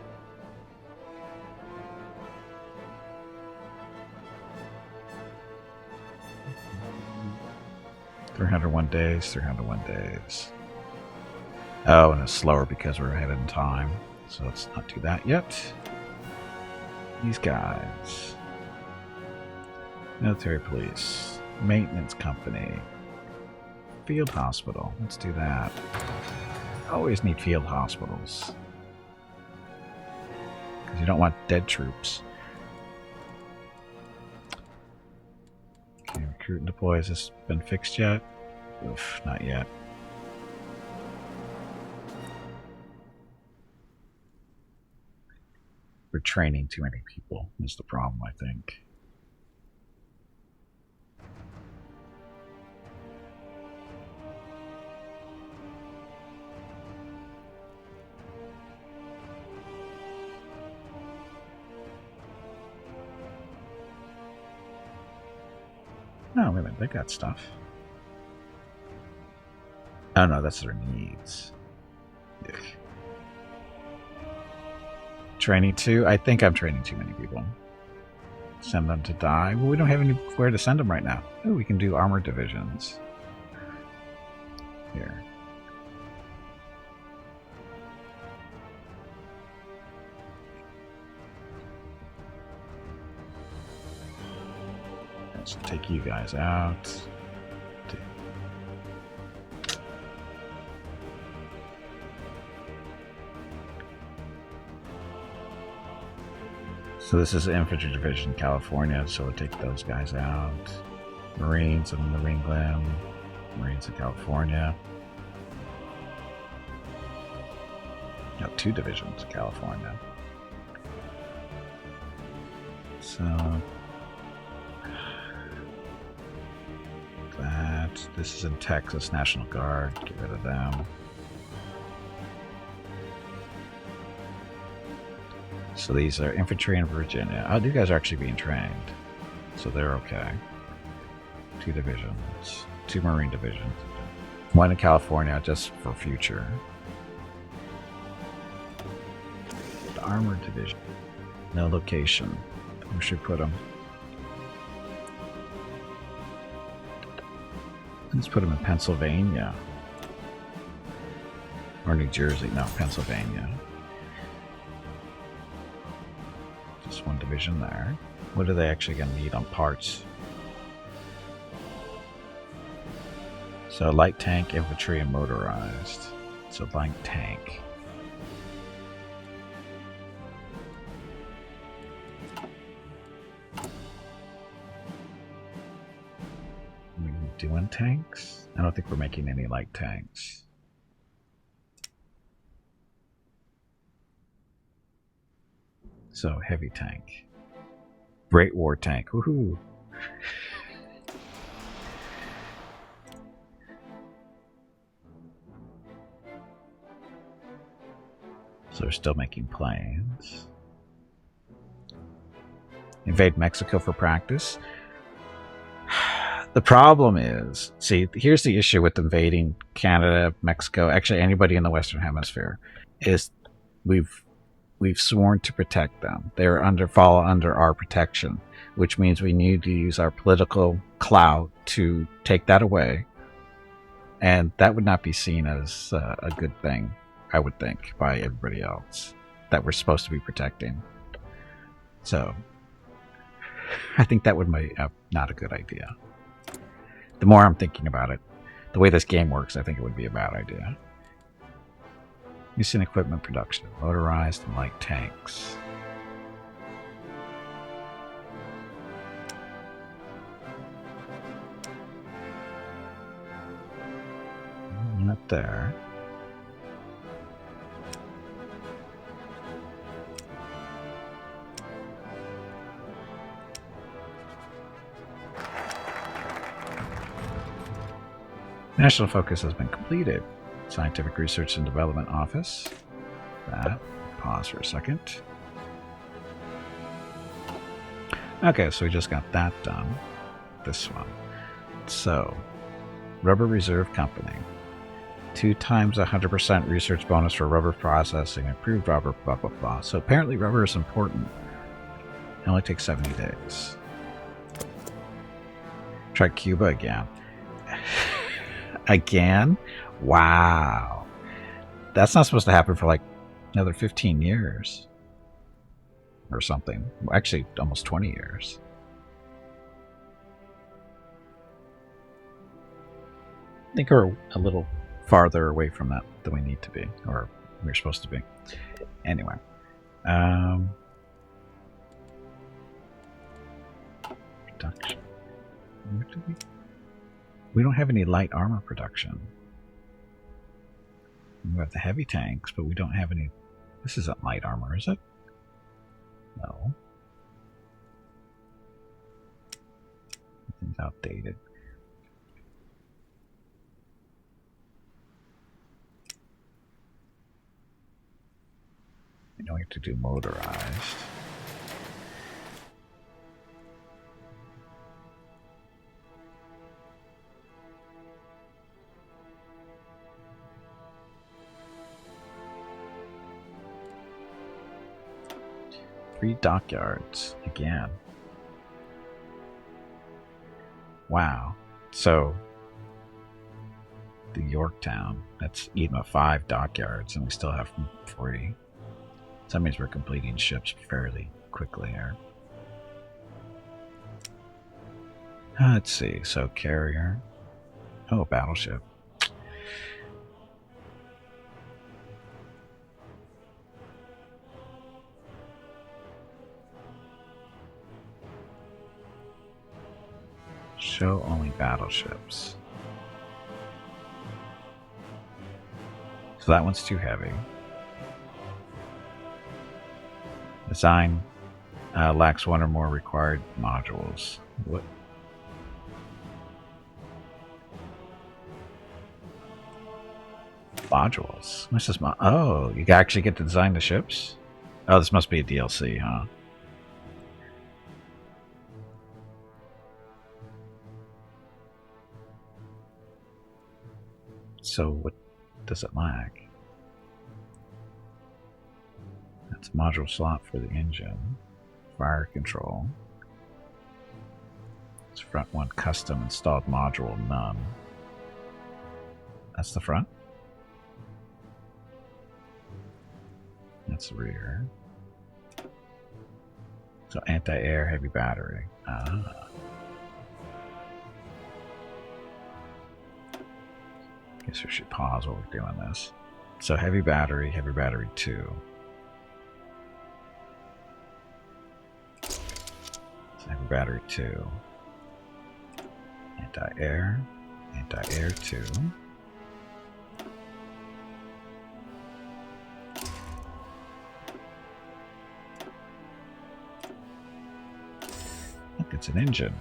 301 days, 301 days. Oh, and it's slower because we're ahead in time. So let's not do that yet. These guys. Military police. Maintenance company. Field hospital. Let's do that. Always need field hospitals. Because you don't want dead troops. Okay, recruit and deploy. Has this been fixed yet? Oof, not yet. We're training too many people is the problem, I think. No, wait a minute, they got stuff. Oh no, that's their needs. Ugh. Training 2? I think I'm training too many people. Send them to die? Well, we don't have anywhere to send them right now. Oh, we can do armored divisions. Here. Let's take you guys out. So this is Infantry Division, California, so we'll take those guys out. Marines and Marine Glen. Marines in California. Got 2 divisions in California. So this is in Texas, National Guard. Get rid of them. So these are infantry in Virginia. Oh, these guys are actually being trained, so they're okay. 2 divisions, 2 Marine divisions, 1 in California just for future. The armored division, no location. We should put them. Let's put them in Pennsylvania or New Jersey. No, Pennsylvania. Just 1 division there. What are they actually going to need on parts? So light tank, infantry, and motorized. So light tank. Are we doing tanks? I don't think we're making any light tanks. So heavy tank. Great war tank. Woohoo! So we're still making planes. Invade Mexico for practice. The problem is, see, here's the issue with invading Canada, Mexico, actually anybody in the Western Hemisphere, is we've sworn to protect them. They're fall under our protection, which means we need to use our political clout to take that away. And that would not be seen as a good thing, I would think, by everybody else that we're supposed to be protecting. So I think that would be not a good idea. The more I'm thinking about it, the way this game works, I think it would be a bad idea. Using equipment production, motorized and light tanks. Not there. National focus has been completed. Scientific Research and Development Office. That. Pause for a second. Okay, so we just got that done. This one. So, Rubber Reserve Company. 2 times 100% research bonus for rubber processing. Improved rubber, blah, blah, blah. So apparently rubber is important. It only takes 70 days. Try Cuba again. Again? Wow. That's not supposed to happen for like another 15 years. Or something. Actually, almost 20 years. I think we're a little farther away from that than we need to be. Or we're supposed to be. Anyway. Production. Where do we don't have any light armor production. We have the heavy tanks, but we don't have any. This isn't light armor, is it? No. Everything's outdated. We know we have to do motorized. 3 dockyards again. Wow. So the Yorktown, that's even 5 dockyards, and we still have 40. So that means we're completing ships fairly quickly here. Let's see. So carrier. Oh, battleship. Show only battleships. So that one's too heavy. Design lacks 1 or more required modules. What? Modules? What's this? Oh, you actually get to design the ships? Oh, this must be a DLC, huh? So what does it lack? That's a module slot for the engine. Fire control. It's front one custom installed module, none. That's the front. That's the rear. So anti-air heavy battery. Ah. Guess we should pause while we're doing this. So heavy battery 2. So heavy battery 2. Anti-air 2. Look, it's an engine.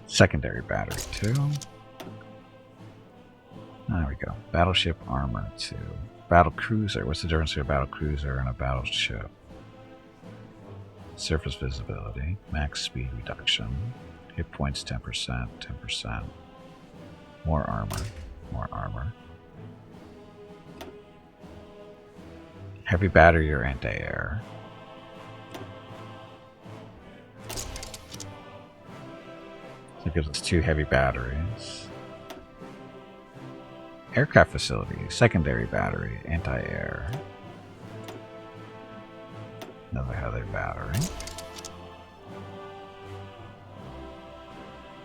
Secondary battery 2. There we go. Battleship armor 2. Battle cruiser. What's the difference between a battle cruiser and a battleship? Surface visibility. Max speed reduction. Hit points 10%. 10%. More armor. More armor. Heavy battery or anti-air? So it gives us 2 heavy batteries. Aircraft facility, secondary battery, anti-air. Another heavy battery.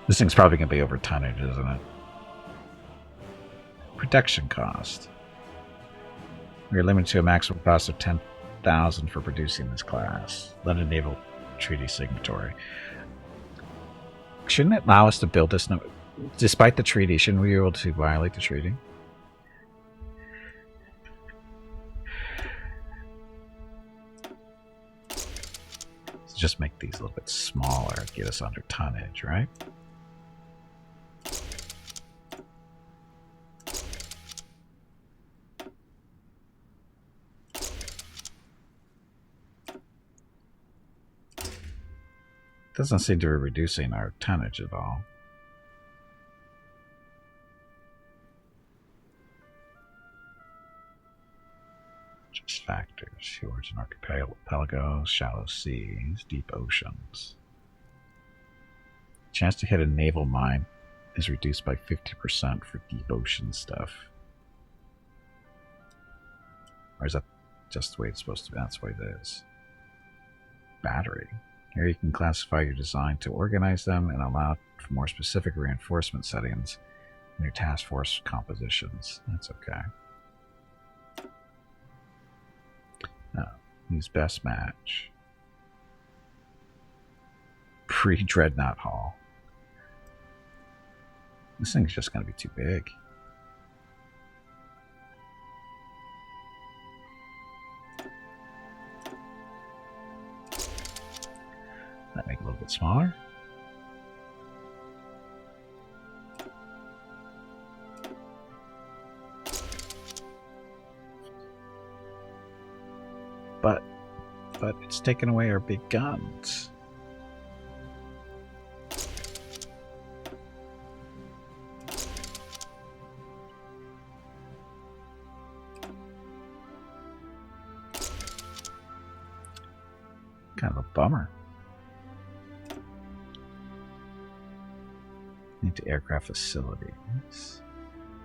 This thing's probably going to be over tonnage, isn't it? Production cost. We are limited to a maximum cost of 10,000 for producing this class. London Naval Treaty signatory. Shouldn't it allow us to build this? No, despite the treaty, shouldn't we be able to violate the treaty? Just make these a little bit smaller, get us under tonnage, right? Doesn't seem to be reducing our tonnage at all. Just factors. Fjords and archipelagos, shallow seas, deep oceans. Chance to hit a naval mine is reduced by 50% for deep ocean stuff. Or is that just the way it's supposed to be? That's the way it is. Battery. Here you can classify your design to organize them and allow for more specific reinforcement settings in your task force compositions. That's okay. Now, use best match. Pre-dreadnought hull. This thing's just going to be too big. That make it a little bit smaller. But it's taking away our big guns. bummer. Anti-aircraft facilities.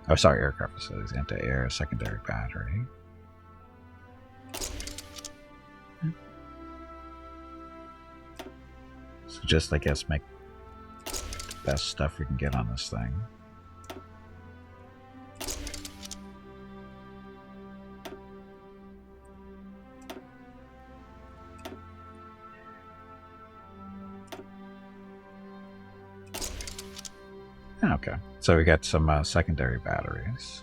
Oh, sorry, aircraft facilities. Anti-air secondary battery. So just, I guess, make the best stuff we can get on this thing. Okay, so we got some secondary batteries.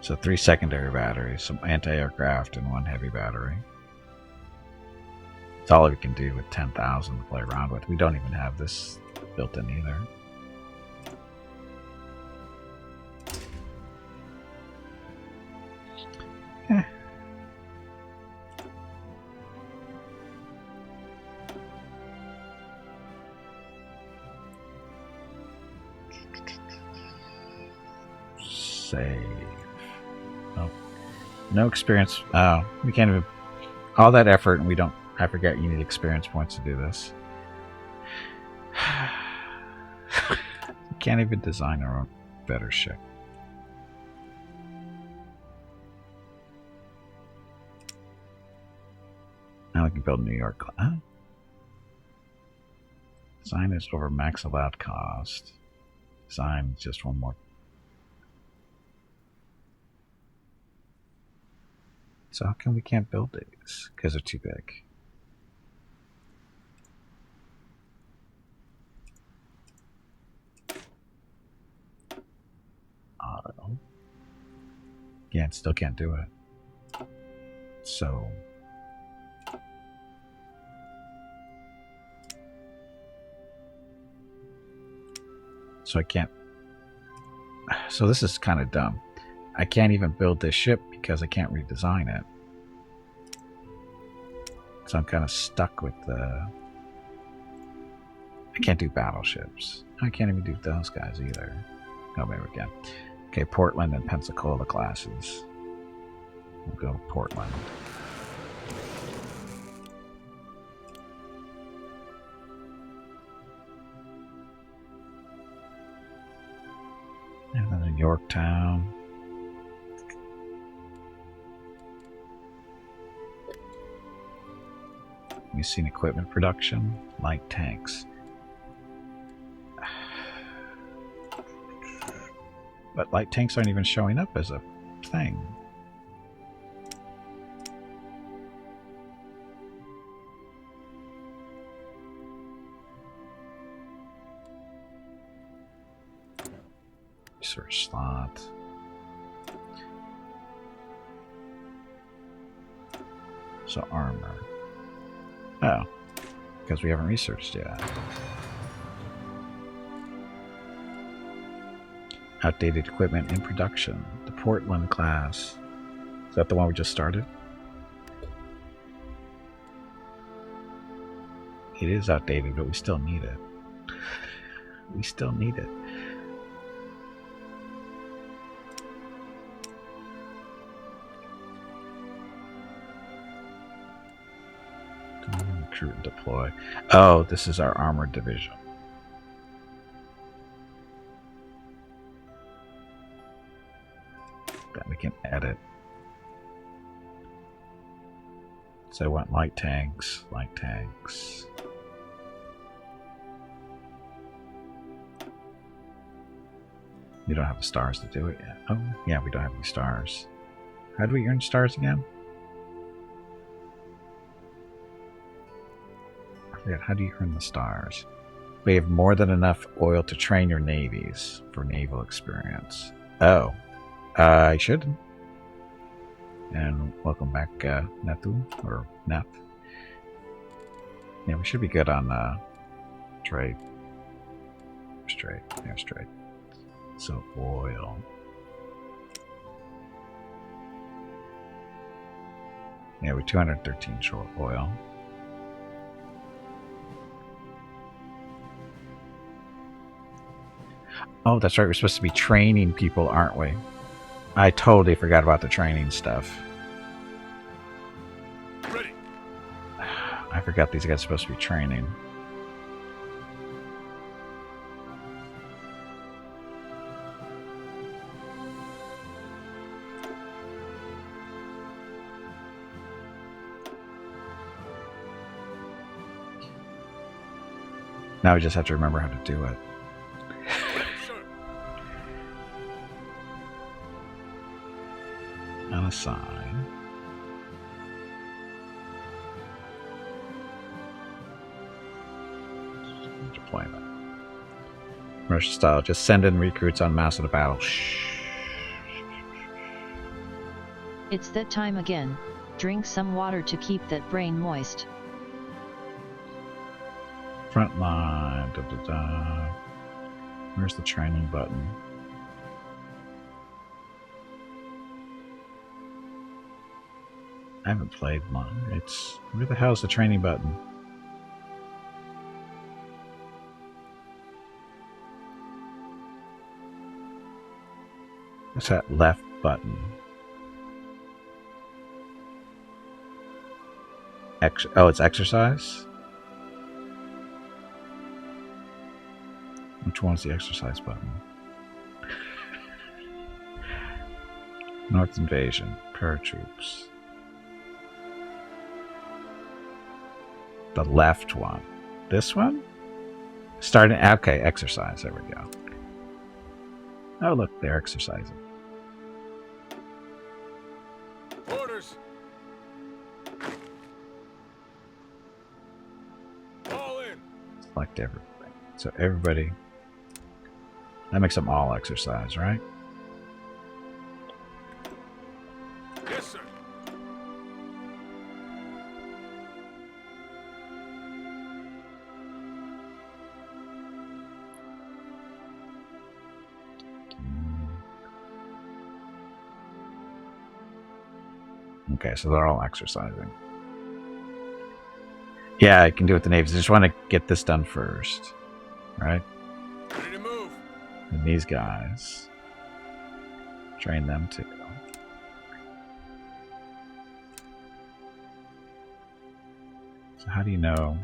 So 3 secondary batteries, some anti-aircraft, and 1 heavy battery. It's all we can do with 10,000 to play around with. We don't even have this built in either. Eh. Save. Oh, no experience. Oh, we can't even. All that effort, and we don't. I forget you need experience points to do this. We can't even design our own better ship. Now we can build New York. Huh? Design is over max allowed cost. Design is just one more. So how come we can't build these? Because they're too big. Auto. Yeah, still can't do it. So I can't. So this is kind of dumb. I can't even build this ship because I can't redesign it. So I'm kind of stuck with the... I can't do battleships. I can't even do those guys either. Oh, maybe we can. Okay, Portland and Pensacola classes. We'll go Portland. And then Yorktown. We've seen equipment production, light tanks. But light tanks aren't even showing up as a thing. Research slot. So armor. Oh, because we haven't researched yet. Outdated equipment in production. The Portland class. Is that the one we just started? It is outdated, but we still need it. We still need it. Recruit and deploy. Oh, this is our armored division. That we can edit. So I want light tanks, light tanks. We don't have the stars to do it yet. Oh, yeah, we don't have any stars. How do we earn stars again? I forget, how do you earn the stars? We have more than enough oil to train your navies for naval experience. Oh, I should. And welcome back, Natu, or Nat. Yeah, we should be good on trade. Straight, yeah, straight. So oil. Yeah, we're 213 short oil. Oh, that's right. We're supposed to be training people, aren't we? I totally forgot about the training stuff. Ready. I forgot these guys are supposed to be training. Now we just have to remember how to do it. Sir. Unassign. Deployment. Commercial style. Just send in recruits on mass into battle. Shh. It's that time again. Drink some water to keep that brain moist. Front line. Da, da, da. Where's the training button? I haven't played long. It's where the hell's the training button? What's that left button? Oh, it's exercise? Which one's the exercise button? North invasion, paratroops. The left one. This one? Starting, okay, exercise, there we go. Oh look, they're exercising. Orders. All in. Select everything. So everybody, that makes them all exercise, right? Yes, sir. Okay, so they're all exercising. Yeah, I can do it with the navies. I just want to get this done first. Right? Ready to move. And these guys. Train them too. So how do you know?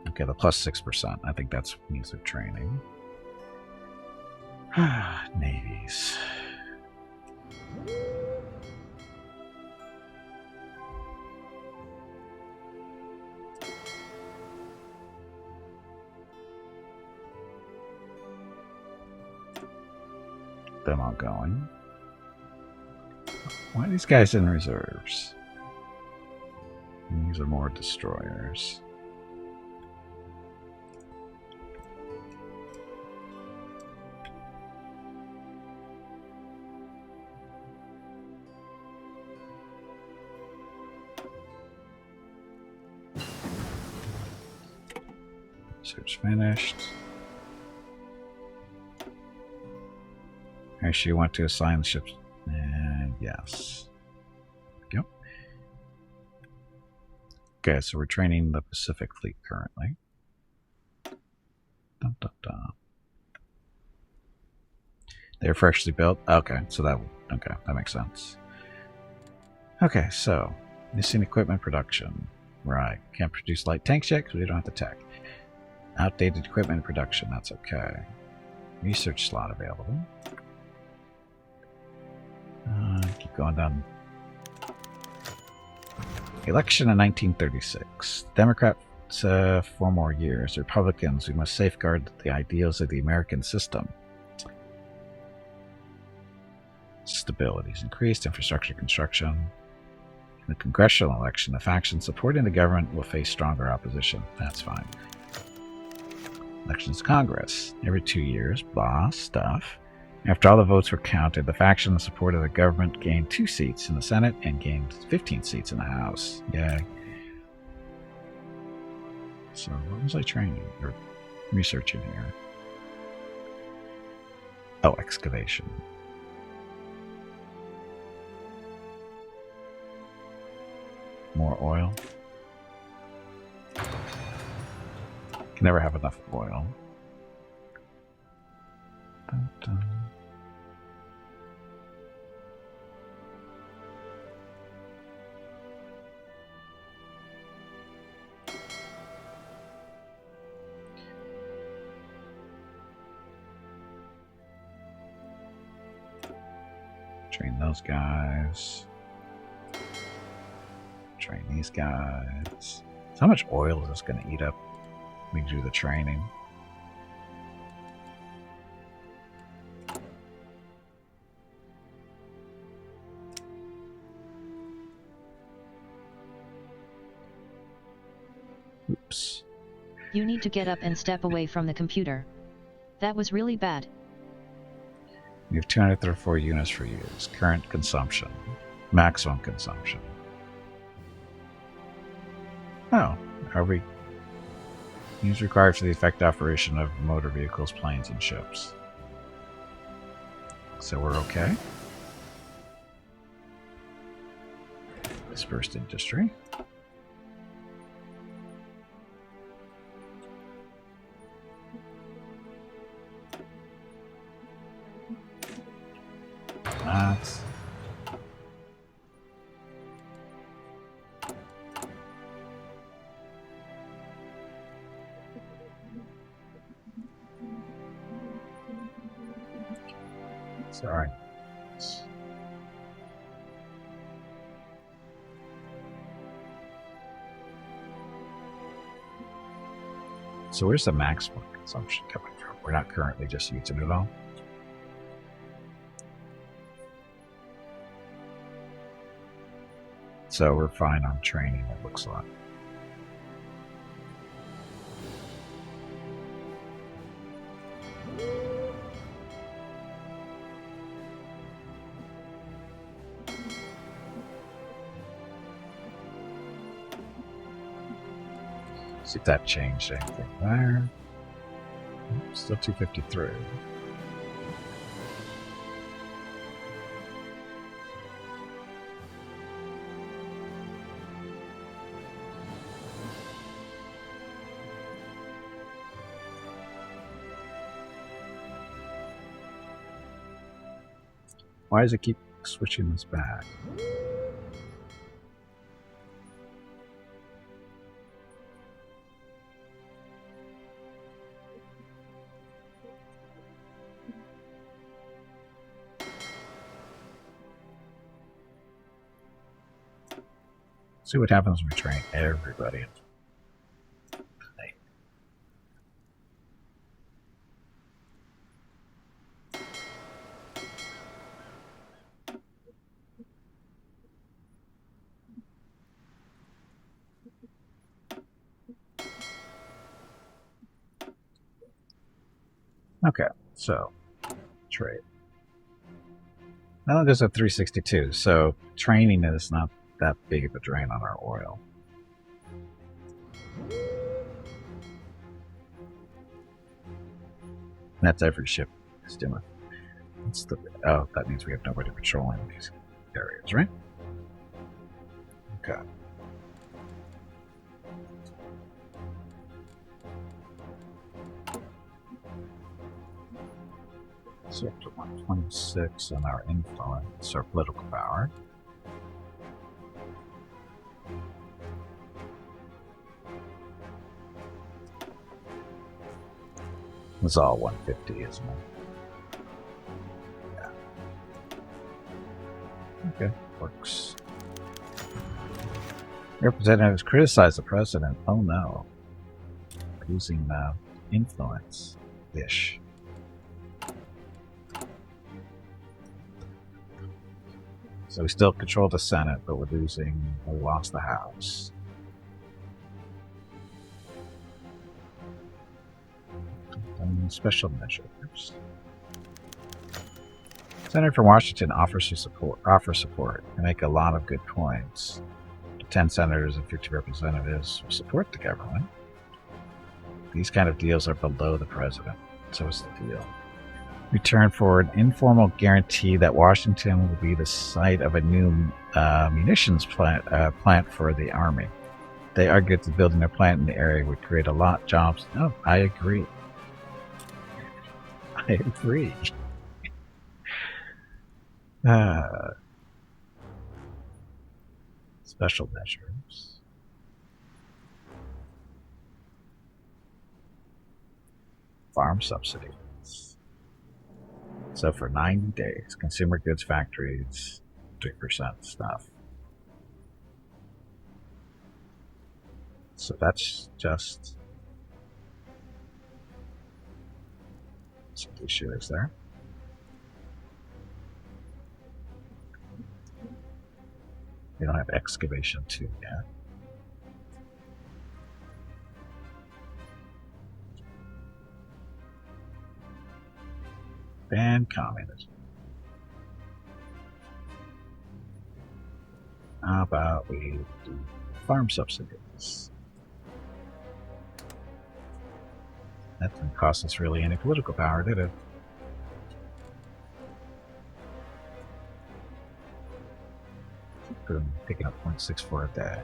Okay, the plus 6%. I think that's means they're training. Navies. Them all going. Why are these guys in reserves? These are more destroyers. Search finished. Actually, you want to assign the ships. And yes. There we go. Okay, so we're training the Pacific Fleet currently. Dun, dun, dun. They're freshly built. Okay, so that makes sense. Okay, so missing equipment production. Right, can't produce light tanks yet because we don't have the tech. Outdated equipment production. That's okay. Research slot available. Keep going down. Election in 1936. Democrats 4 more years. Republicans, we must safeguard the ideals of the American system. Stability is increased. Infrastructure construction. In the congressional election, the faction supporting the government will face stronger opposition. That's fine. Elections to Congress. Every 2 years. Blah. Stuff. After all the votes were counted, the faction in support of the government gained 2 seats in the Senate and gained 15 seats in the House. Yay. So, what was I training or researching here? Oh, excavation. More oil. Can never have enough oil. Dun, dun. Train those guys. Train these guys. So how much oil is this going to eat up when we do the training? Oops. You need to get up and step away from the computer. That was really bad. We have 234 units for use. Current consumption. Maximum consumption. Oh, are we? Use required for the effective operation of motor vehicles, planes, and ships. So we're okay. Dispersed industry. That's sorry. So where's the maximum consumption coming from? We're not currently just using it all. So we're fine on training, it looks like. See if that changed anything there. Still 253. Why does it keep switching this back? See what happens when we train everybody. Okay, so trade. Now it goes up 362, so training is not that big of a drain on our oil. That's every ship is doing. That's the, oh, that means we have nobody patrolling these areas, right? Okay. So up to 126 in our influence, our political power. It's all 150, isn't it? Yeah. Okay, works. Representatives criticize the president. Oh no. Using influence-ish. So we still control the Senate, but we lost the House. Special measures. Senator from Washington offers support and make a lot of good points. 10 senators and 50 representatives support the government. These kind of deals are below the president. So what's the deal? Return for an informal guarantee that Washington will be the site of a new munitions plant for the Army. They argued that building a plant in the area would create a lot of jobs. Oh, I agree. I agree. Uh, special measures. Farm subsidies. So for 90 days, consumer goods factories, 3% stuff. So that's just some issues there. We don't have excavation 2 yet. Ban communism. How about we do farm subsidies? That didn't cost us really any political power, did it? Picking up 0.64 a day.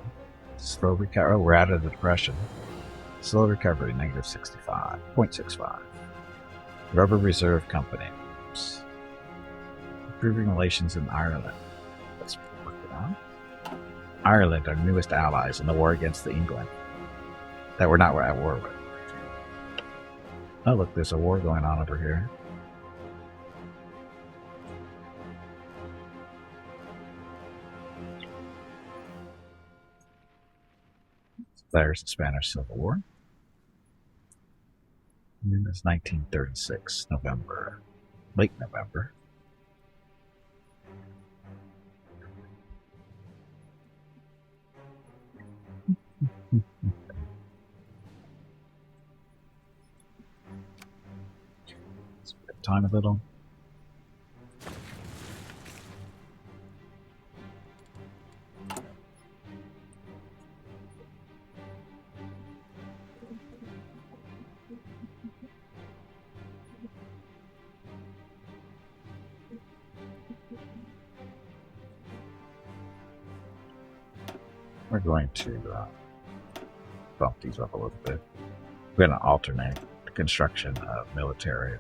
Slow recovery. Oh, we're out of the depression. Slow recovery, negative 65. 0.65. Rubber Reserve Company. Oops. Improving relations in Ireland. Let's work it on. Ireland, our newest allies in the war against the England that we're not at war with. Oh, look, there's a war going on over here. There's the Spanish Civil War. And it's 1936, November. Late November. Let's get time a little. We're going to bump these up a little bit. We're going to alternate the construction of military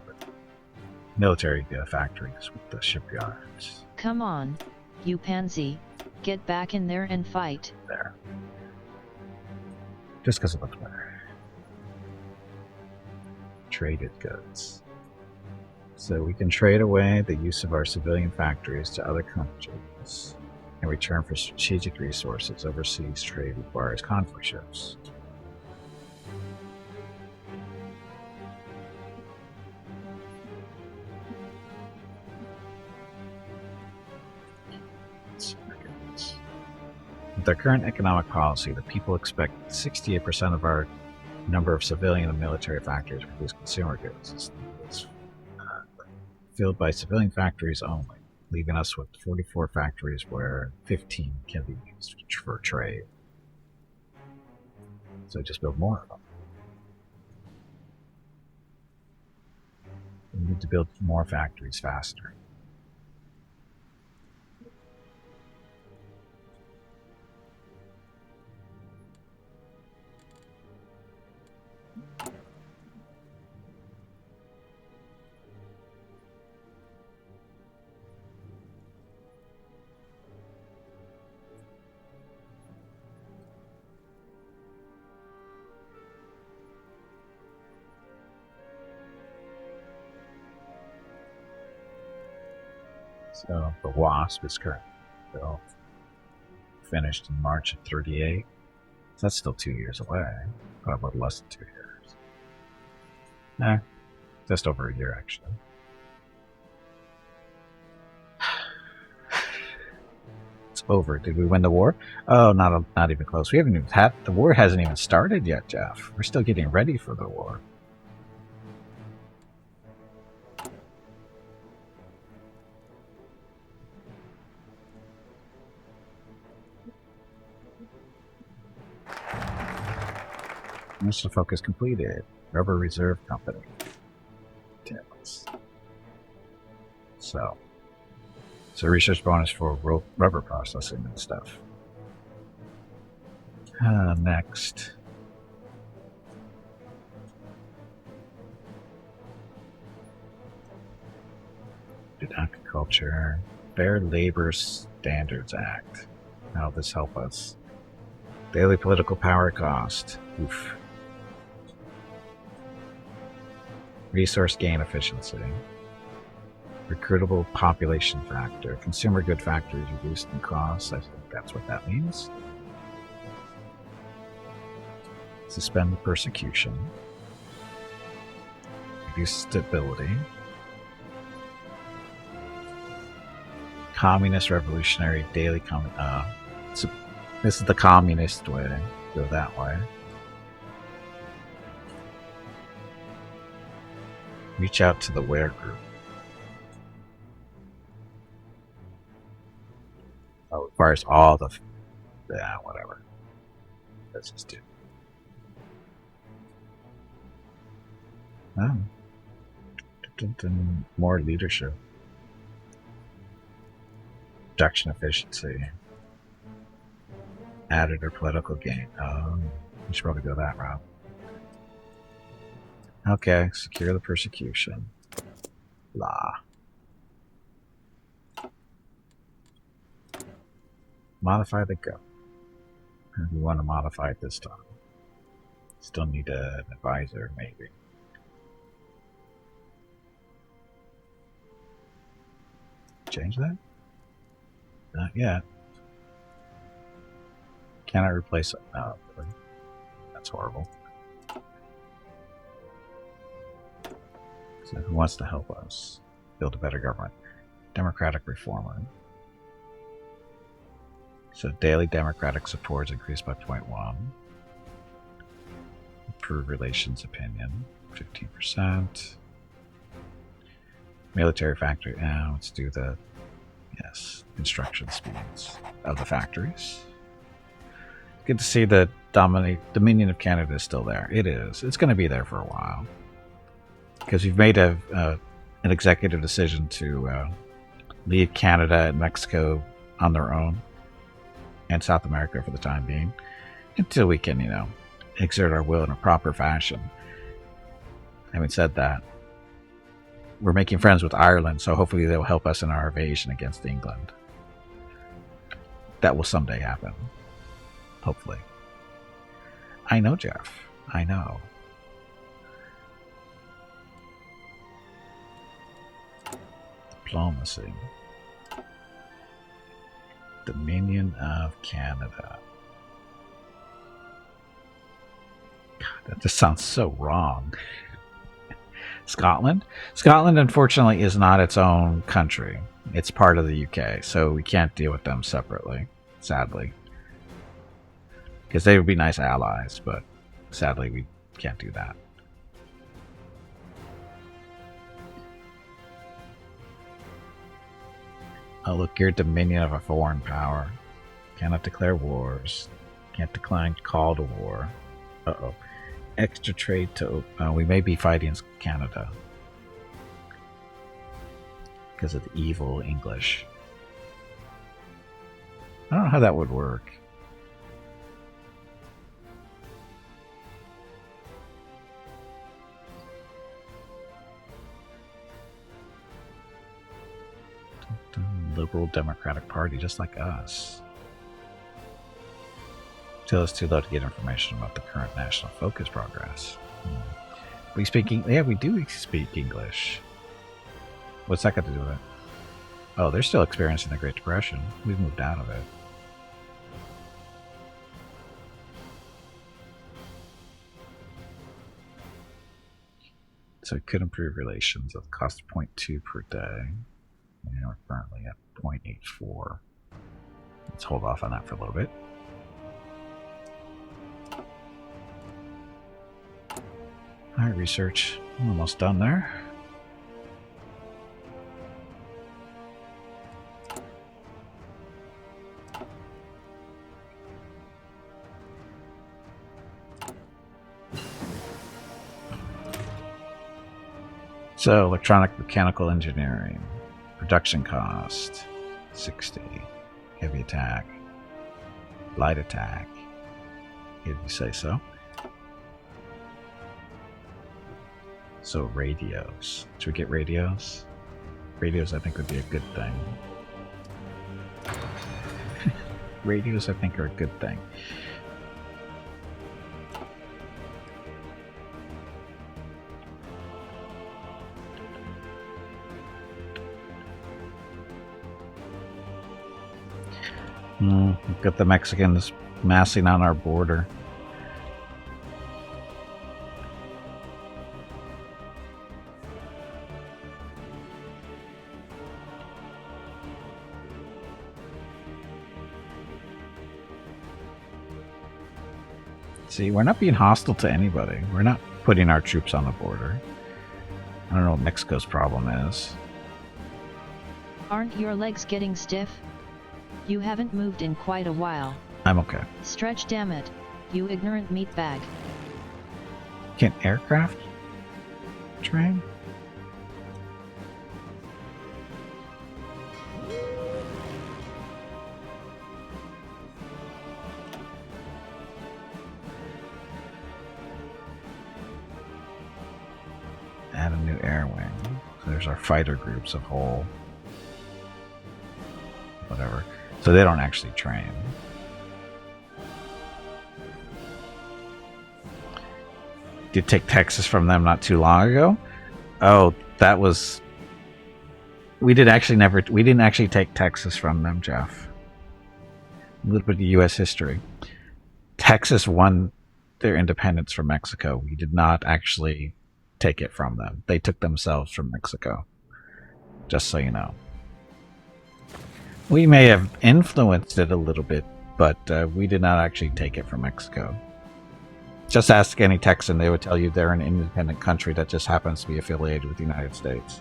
factories with the shipyards. Come on, you pansy, get back in there and fight. There. Just because it looks better. Traded goods. So we can trade away the use of our civilian factories to other countries in return for strategic resources. Overseas trade requires convoy ships. With our current economic policy, the people expect 68% of our number of civilian and military factories to produce consumer goods. It's filled by civilian factories only, leaving us with 44 factories where 15 can be used for trade. So just build more of them. We need to build more factories faster. So the WASP is currently built, finished in March of 38. So that's still 2 years away, but a little less than 2 years. Just over a year actually. It's over. Did we win the war? Oh, not even close. We haven't even had the war. Hasn't even started yet, Jeff. We're still getting ready for the war. Mission focus completed. Rubber Reserve Company. Tails. So research bonus for rubber processing and stuff. Next. agriculture. Fair Labor Standards Act. How will this help us? Daily political power cost. Oof. Resource gain efficiency. Recruitable population factor. Consumer good factors reduced in costs. I think that's what that means. Suspend persecution. Reduce stability. Communist revolutionary daily this is the communist way. Go that way. Reach out to the where group. Oh, requires all the whatever. Let's just do. Oh. More leadership. Production efficiency. Added or political gain. Oh, we should probably go that route. Okay, secure the persecution. Blah. Modify the go. We want to modify it this time. Still need an advisor, maybe. Change that? Not yet. Can I replace it? Oh, really? That's horrible. So who wants to help us build a better government? Democratic reformer. So daily democratic support is increased by 0.1. Improve relations opinion, 15%. Military factory. Now let's do the construction speeds of the factories. Good to see the Dominion of Canada is still there. It is. It's going to be there for a while because we've made an executive decision to leave Canada and Mexico on their own and South America for the time being until we can, exert our will in a proper fashion. Having said that, we're making friends with Ireland, so hopefully they'll help us in our invasion against England. That will someday happen. Hopefully. I know, Jeff. I know. Diplomacy. Dominion of Canada. God, that just sounds so wrong. Scotland? Scotland, unfortunately, is not its own country. It's part of the UK, so we can't deal with them separately, sadly. Because they would be nice allies, but sadly we can't do that. Oh, look, you're dominion of a foreign power. Cannot declare wars. Can't decline call to war. Uh-oh. Extra trade to... we may be fighting Canada. Because of the evil English. I don't know how that would work. Liberal Democratic Party, just like us. Still, it's too low to get information about the current national focus progress. We speaking? Yeah, we do speak English. What's that got to do with it? Oh, they're still experiencing the Great Depression. We've moved out of it. So it could improve relations at the cost of 0.2 per day. And we're currently at 0.84. Let's hold off on that for a little bit. Alright, research. Almost done there. So, electronic mechanical engineering. Production cost 60. Heavy attack. Light attack. If you say so. So radios. Should we get radios? Radios, I think, would be a good thing. Radios, I think, are a good thing. We've got the Mexicans massing on our border. See, we're not being hostile to anybody. We're not putting our troops on the border. I don't know what Mexico's problem is. Aren't your legs getting stiff? You haven't moved in quite a while. I'm okay. Stretch, damn it, you ignorant meatbag. Can aircraft train? Add a new air wing. So there's our fighter groups of whole. Whatever. So they don't actually train. Did take Texas from them not too long ago. Oh, that was. We didn't actually take Texas from them, Jeff. A little bit of U.S. history. Texas won their independence from Mexico. We did not actually take it from them. They took themselves from Mexico. Just so you know. We may have influenced it a little bit, but we did not actually take it from Mexico. Just ask any Texan, they would tell you they're an independent country that just happens to be affiliated with the United States.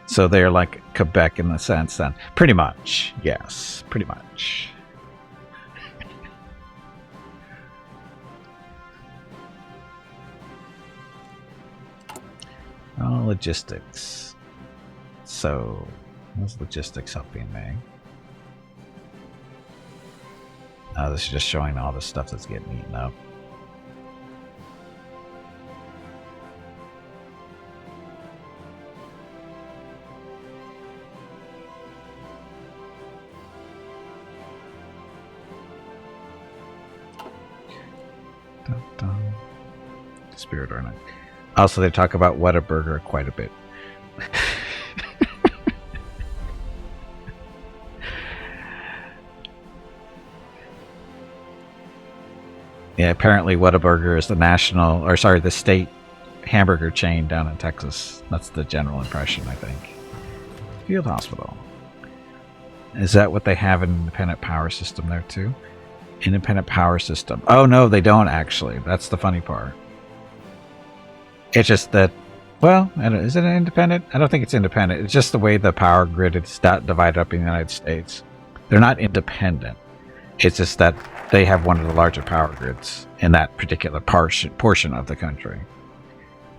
So they're like Quebec in the sense then. Pretty much, yes, pretty much. Oh, logistics. So, how's logistics helping me? Oh, this is just showing all the stuff that's getting eaten up. Spirit or not. Also, they talk about Whataburger quite a bit. Yeah, apparently Whataburger is the state hamburger chain down in Texas. That's the general impression, I think. Field Hospital. Is that what they have in Independent Power System there too? Independent Power System. Oh no, they don't actually. That's the funny part. It's just that, well, is it an independent? I don't think it's independent. It's just the way the power grid is divided up in the United States. They're not independent. It's just that they have one of the larger power grids in that particular portion of the country.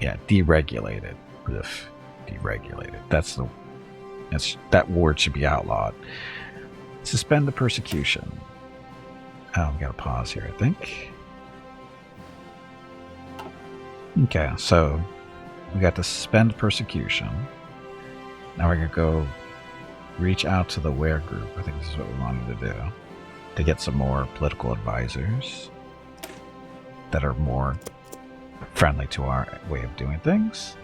Yeah, deregulated. Ugh, deregulated. That word should be outlawed. Suspend the persecution. Oh, we got to pause here, I think. Okay, so we got to suspend persecution. Now we're going to go reach out to the WARE group. I think this is what we wanted to do. To get some more political advisors that are more friendly to our way of doing things.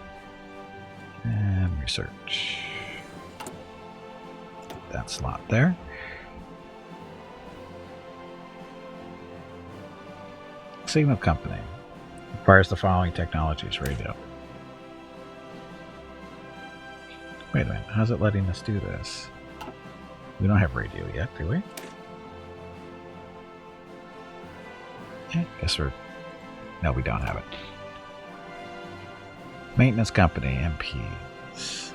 And research. That slot there. Signal company. Requires the following technologies. Radio. Wait a minute. How's it letting us do this? We don't have radio yet, do we? Yeah, guess we're... No, we don't have it. Maintenance company, MPs.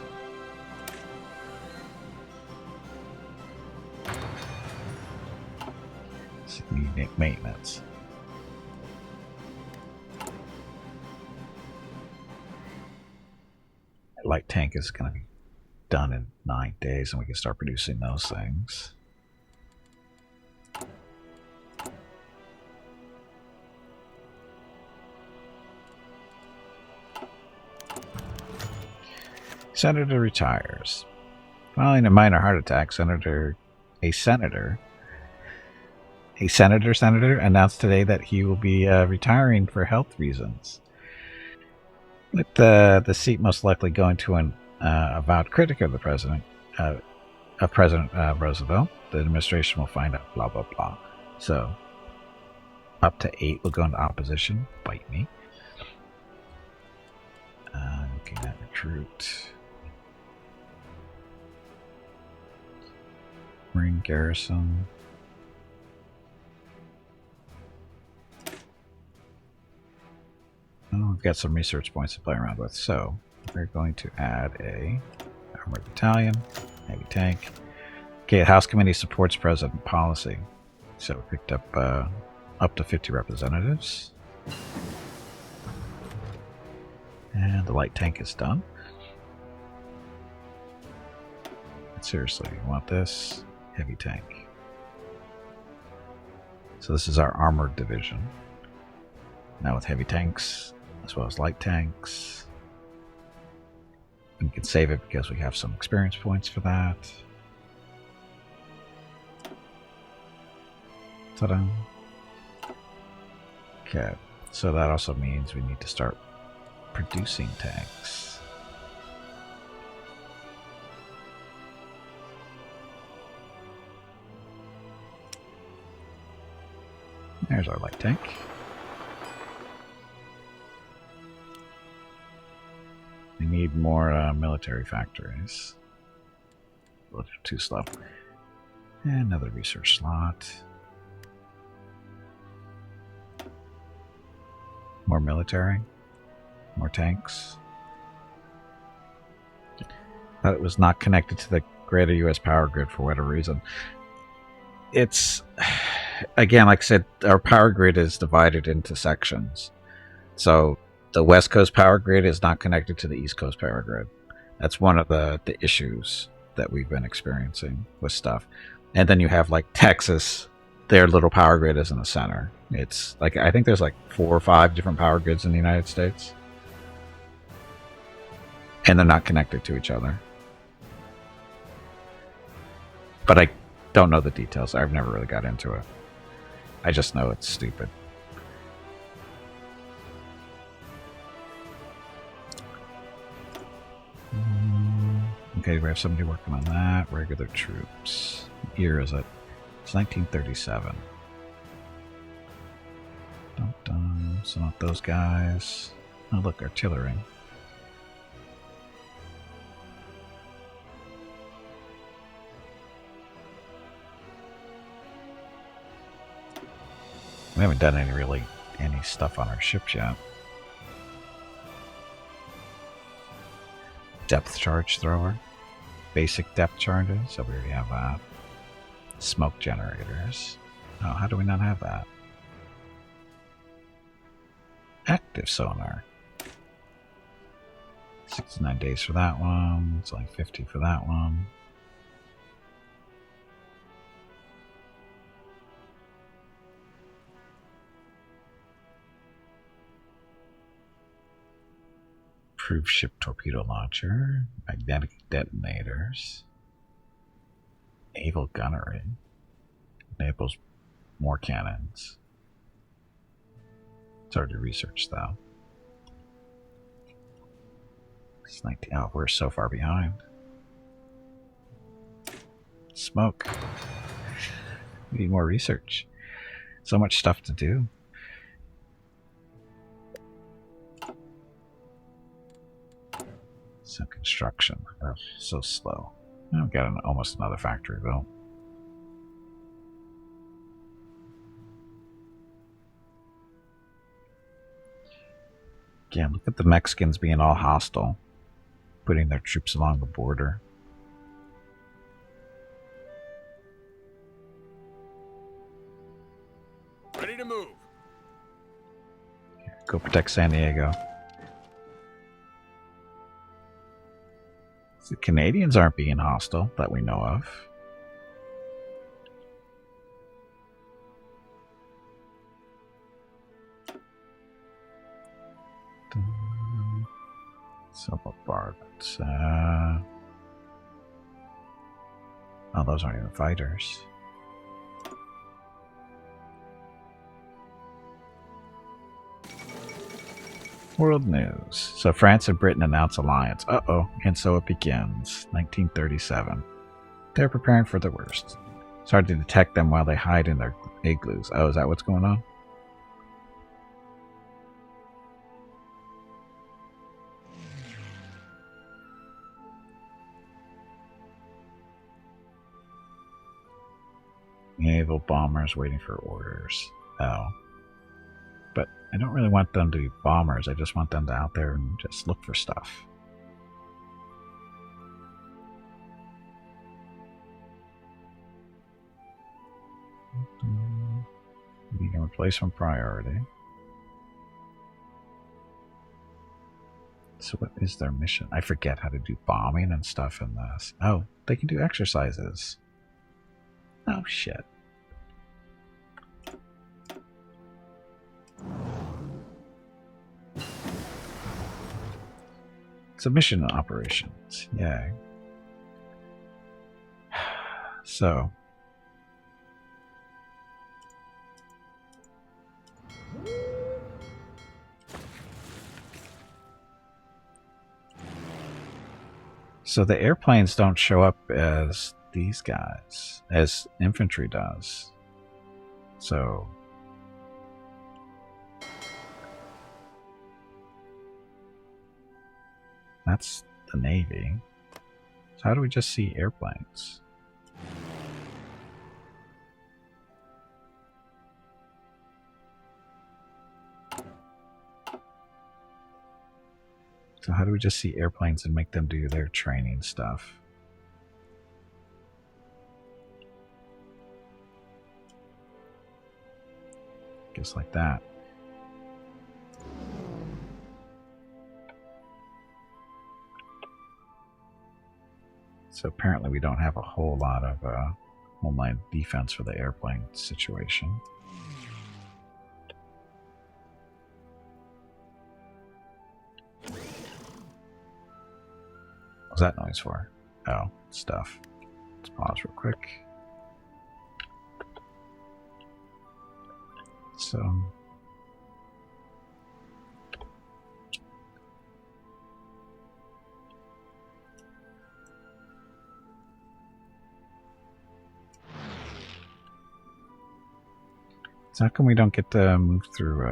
Maintenance. Light tank is going to be done in 9 days, and we can start producing those things. Senator retires. Following a minor heart attack, a senator announced today that he will be retiring for health reasons. With the seat most likely going to an avowed critic of the president, Roosevelt, the administration will find out blah blah blah. So, up to 8 will go into opposition. Bite me. Looking at recruit. Marine garrison. Oh, we've got some research points to play around with, so we're going to add a armored battalion, heavy tank. Okay, the House Committee supports president policy, so we picked up to 50 representatives, and the light tank is done. Seriously, you want this? Heavy tank. So this is our armored division. Now with heavy tanks, as well as light tanks. We can save it because we have some experience points for that. Ta-da! Okay, so that also means we need to start producing tanks. There's our light tank. We need more military factories. Those are too slow. And another research slot. More military. More tanks. Thought it was not connected to the greater U.S. power grid for whatever reason. It's... Again, like I said, our power grid is divided into sections. So the West Coast power grid is not connected to the East Coast power grid. That's one of the issues that we've been experiencing with stuff. And then you have like Texas, their little power grid is in the center. It's like, I think there's like 4 or 5 different power grids in the United States. And they're not connected to each other. But I don't know the details. I've never really got into it. I just know it's stupid. Okay, we have somebody working on that. Regular troops. What year is it? It's 1937. Dun dun. So not those guys. Oh look, artillery. We haven't done any stuff on our ships yet. Depth charge thrower. Basic depth charges, so we already have that. Smoke generators. Oh, how do we not have that? Active sonar. 69 days for that one. It's only 50 for that one. Approved ship torpedo launcher, magnetic detonators, naval gunnery, enables more cannons. It's already researched though. It's 19. Oh, we're so far behind. Smoke. We need more research. So much stuff to do. So construction, oh, so slow. I've got almost another factory built. Again, look at the Mexicans being all hostile, putting their troops along the border. Ready to move. Go protect San Diego. The Canadians aren't being hostile that we know of. So bombardments. Oh, those aren't even fighters. World news. So France and Britain announce alliance. Uh-oh. And so it begins. 1937. They're preparing for the worst. It's hard to detect them while they hide in their igloos. Oh, is that what's going on? Naval bombers waiting for orders. Oh. But I don't really want them to be bombers. I just want them to out there and just look for stuff. You can replacement priority. So what is their mission? I forget how to do bombing and stuff in this. Oh, they can do exercises. Oh, shit. Submission operations. Yay. So. So the airplanes don't show up as these guys, as infantry does. So. That's the Navy. So how do we just see airplanes? So how do we just see airplanes and make them do their training stuff? Just like that. So apparently we don't have a whole lot of homeland defense for the airplane situation. What's that noise for? Oh, stuff. Let's pause real quick. So... So how come we don't get to move through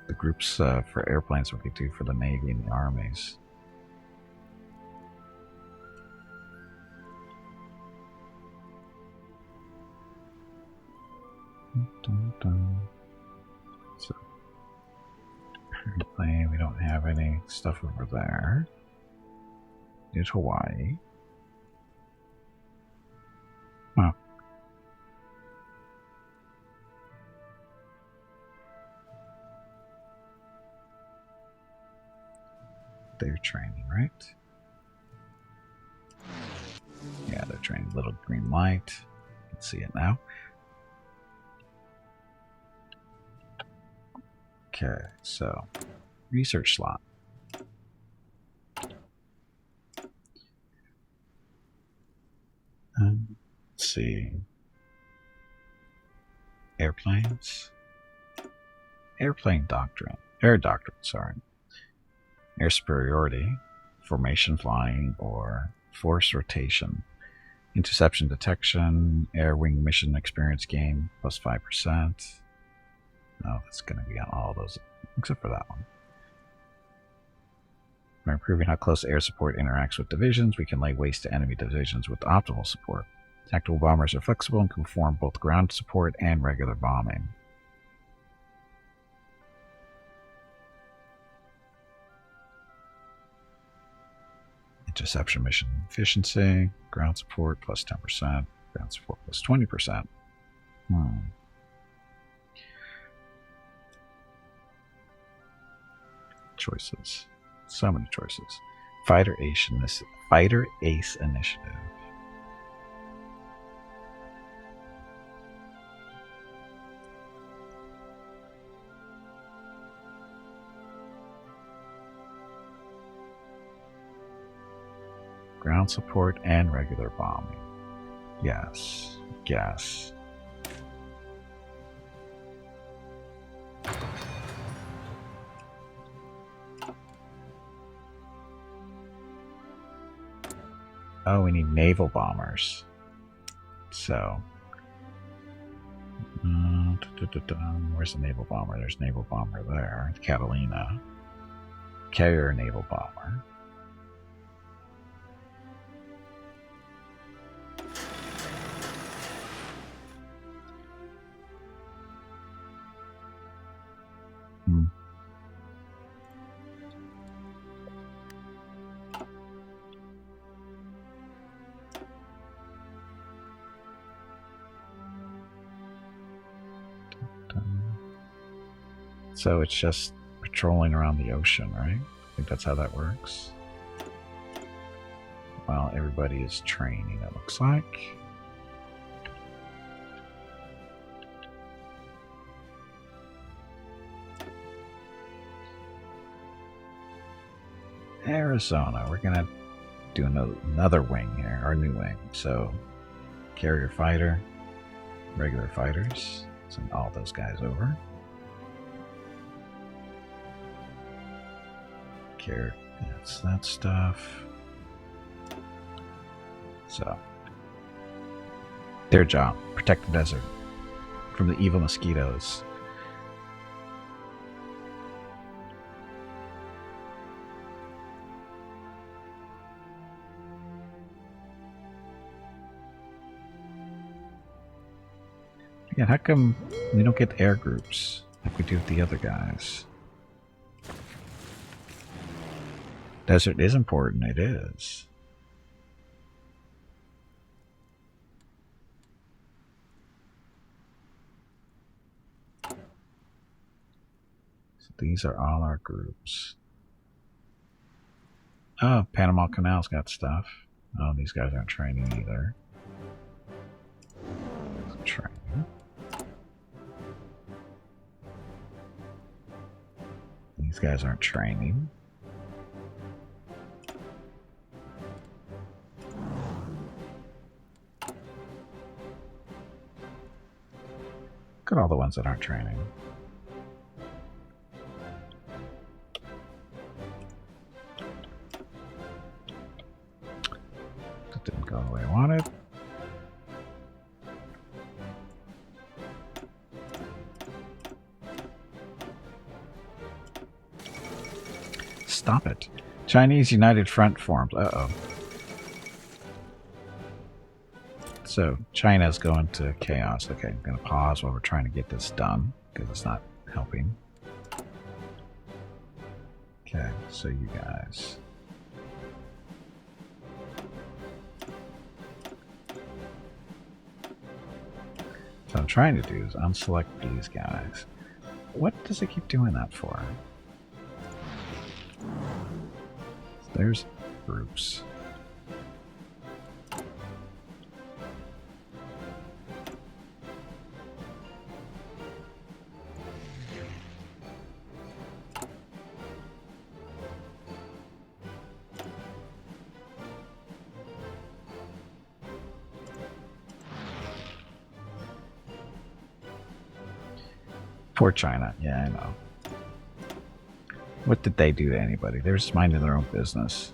the groups for airplanes like we do for the Navy and the armies? So apparently we don't have any stuff over there. Here's Hawaii. Oh. They're training, right? Yeah, they're training. Little green light. You can see it now. Okay, so research slot. Let's see. Airplanes. Airplane doctrine. Air doctrine, sorry. Air superiority, formation flying, or force rotation. Interception detection, air wing mission experience gain, plus 5%. No, that's going to be on all those, except for that one. By improving how close air support interacts with divisions, we can lay waste to enemy divisions with optimal support. Tactical bombers are flexible and can perform both ground support and regular bombing. Interception mission efficiency, ground support plus 10%, ground support plus 20%. Choices. So many choices. Fighter Ace Initiative. Ground support and regular bombing. Yes. Yes. Oh, we need naval bombers. So. Where's the naval bomber? There's naval bomber there. Catalina. Carrier naval bomber. So it's just patrolling around the ocean, right? I think that's how that works. While everybody is training, it looks like. Arizona, we're gonna do another wing here, our new wing. So, carrier fighter, regular fighters, send all those guys over. Carrier, that's that stuff. So, their job, protect the desert from the evil mosquitoes. Yeah, how come we don't get air groups like we do with the other guys? Desert is important, it is. So these are all our groups. Oh, Panama Canal's got stuff. Oh, these guys aren't training either. Training. These guys aren't training. Look at all the ones that aren't training. That didn't go the way I wanted. Stop it. Chinese United Front forms. Uh-oh. So, China's going to chaos. Okay, I'm going to pause while we're trying to get this done, because it's not helping. Okay, so you guys. So I'm trying to do is unselect these guys. What does it keep doing that for? There's groups. Poor China. Yeah, I know. What did they do to anybody? They're just minding their own business.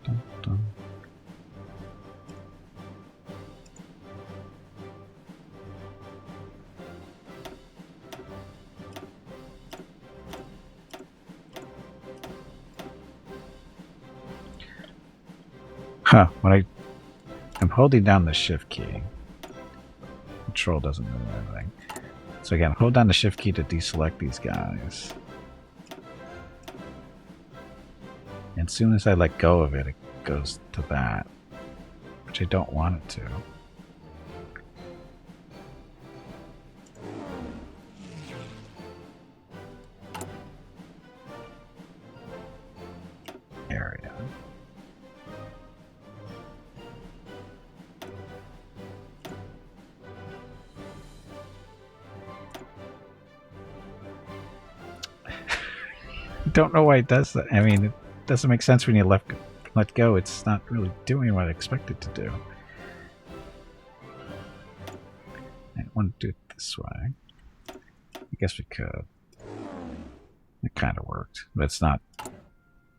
Dun, dun. Huh, when I'm holding down the shift key. Control doesn't mean anything. So again, hold down the shift key to deselect these guys. And as soon as I let go of it, it goes to that. Which I don't want it to. don't know why it does that. I mean, it doesn't make sense when you let go. It's not really doing what I expect it to do. I want to do it this way. I guess we could. It kind of worked, but it's not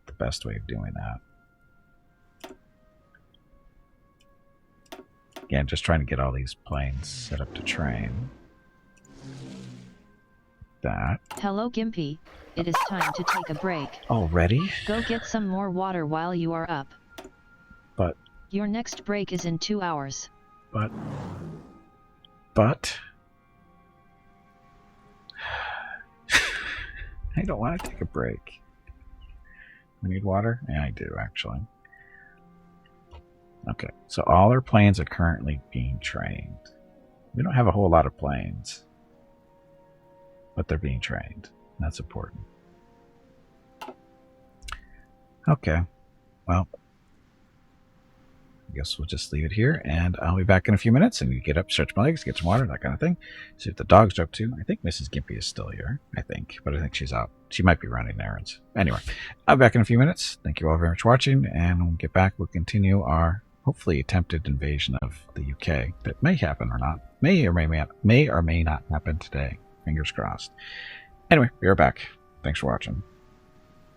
the best way of doing that. Again, just trying to get all these planes set up to train. That. Hello, Gimpy. It is time to take a break. Already? Go get some more water while you are up. But. Your next break is in 2 hours. But. I don't want to take a break. We need water? Yeah, I do, actually. Okay, so all our planes are currently being trained. We don't have a whole lot of planes, but they're being trained. That's important. Okay, well, I guess we'll just leave it here, and I'll be back in a few minutes, and you get up, stretch my legs, get some water, that kind of thing. See what the dogs are up to. I think Mrs. Gimpy is still here, but I think she's out. She might be running errands. Anyway, I'll be back in a few minutes. Thank you all very much for watching, and when we get back, we'll continue our hopefully attempted invasion of the UK. That may happen or not. May or may not happen today. Fingers crossed. Anyway, we are back. Thanks for watching.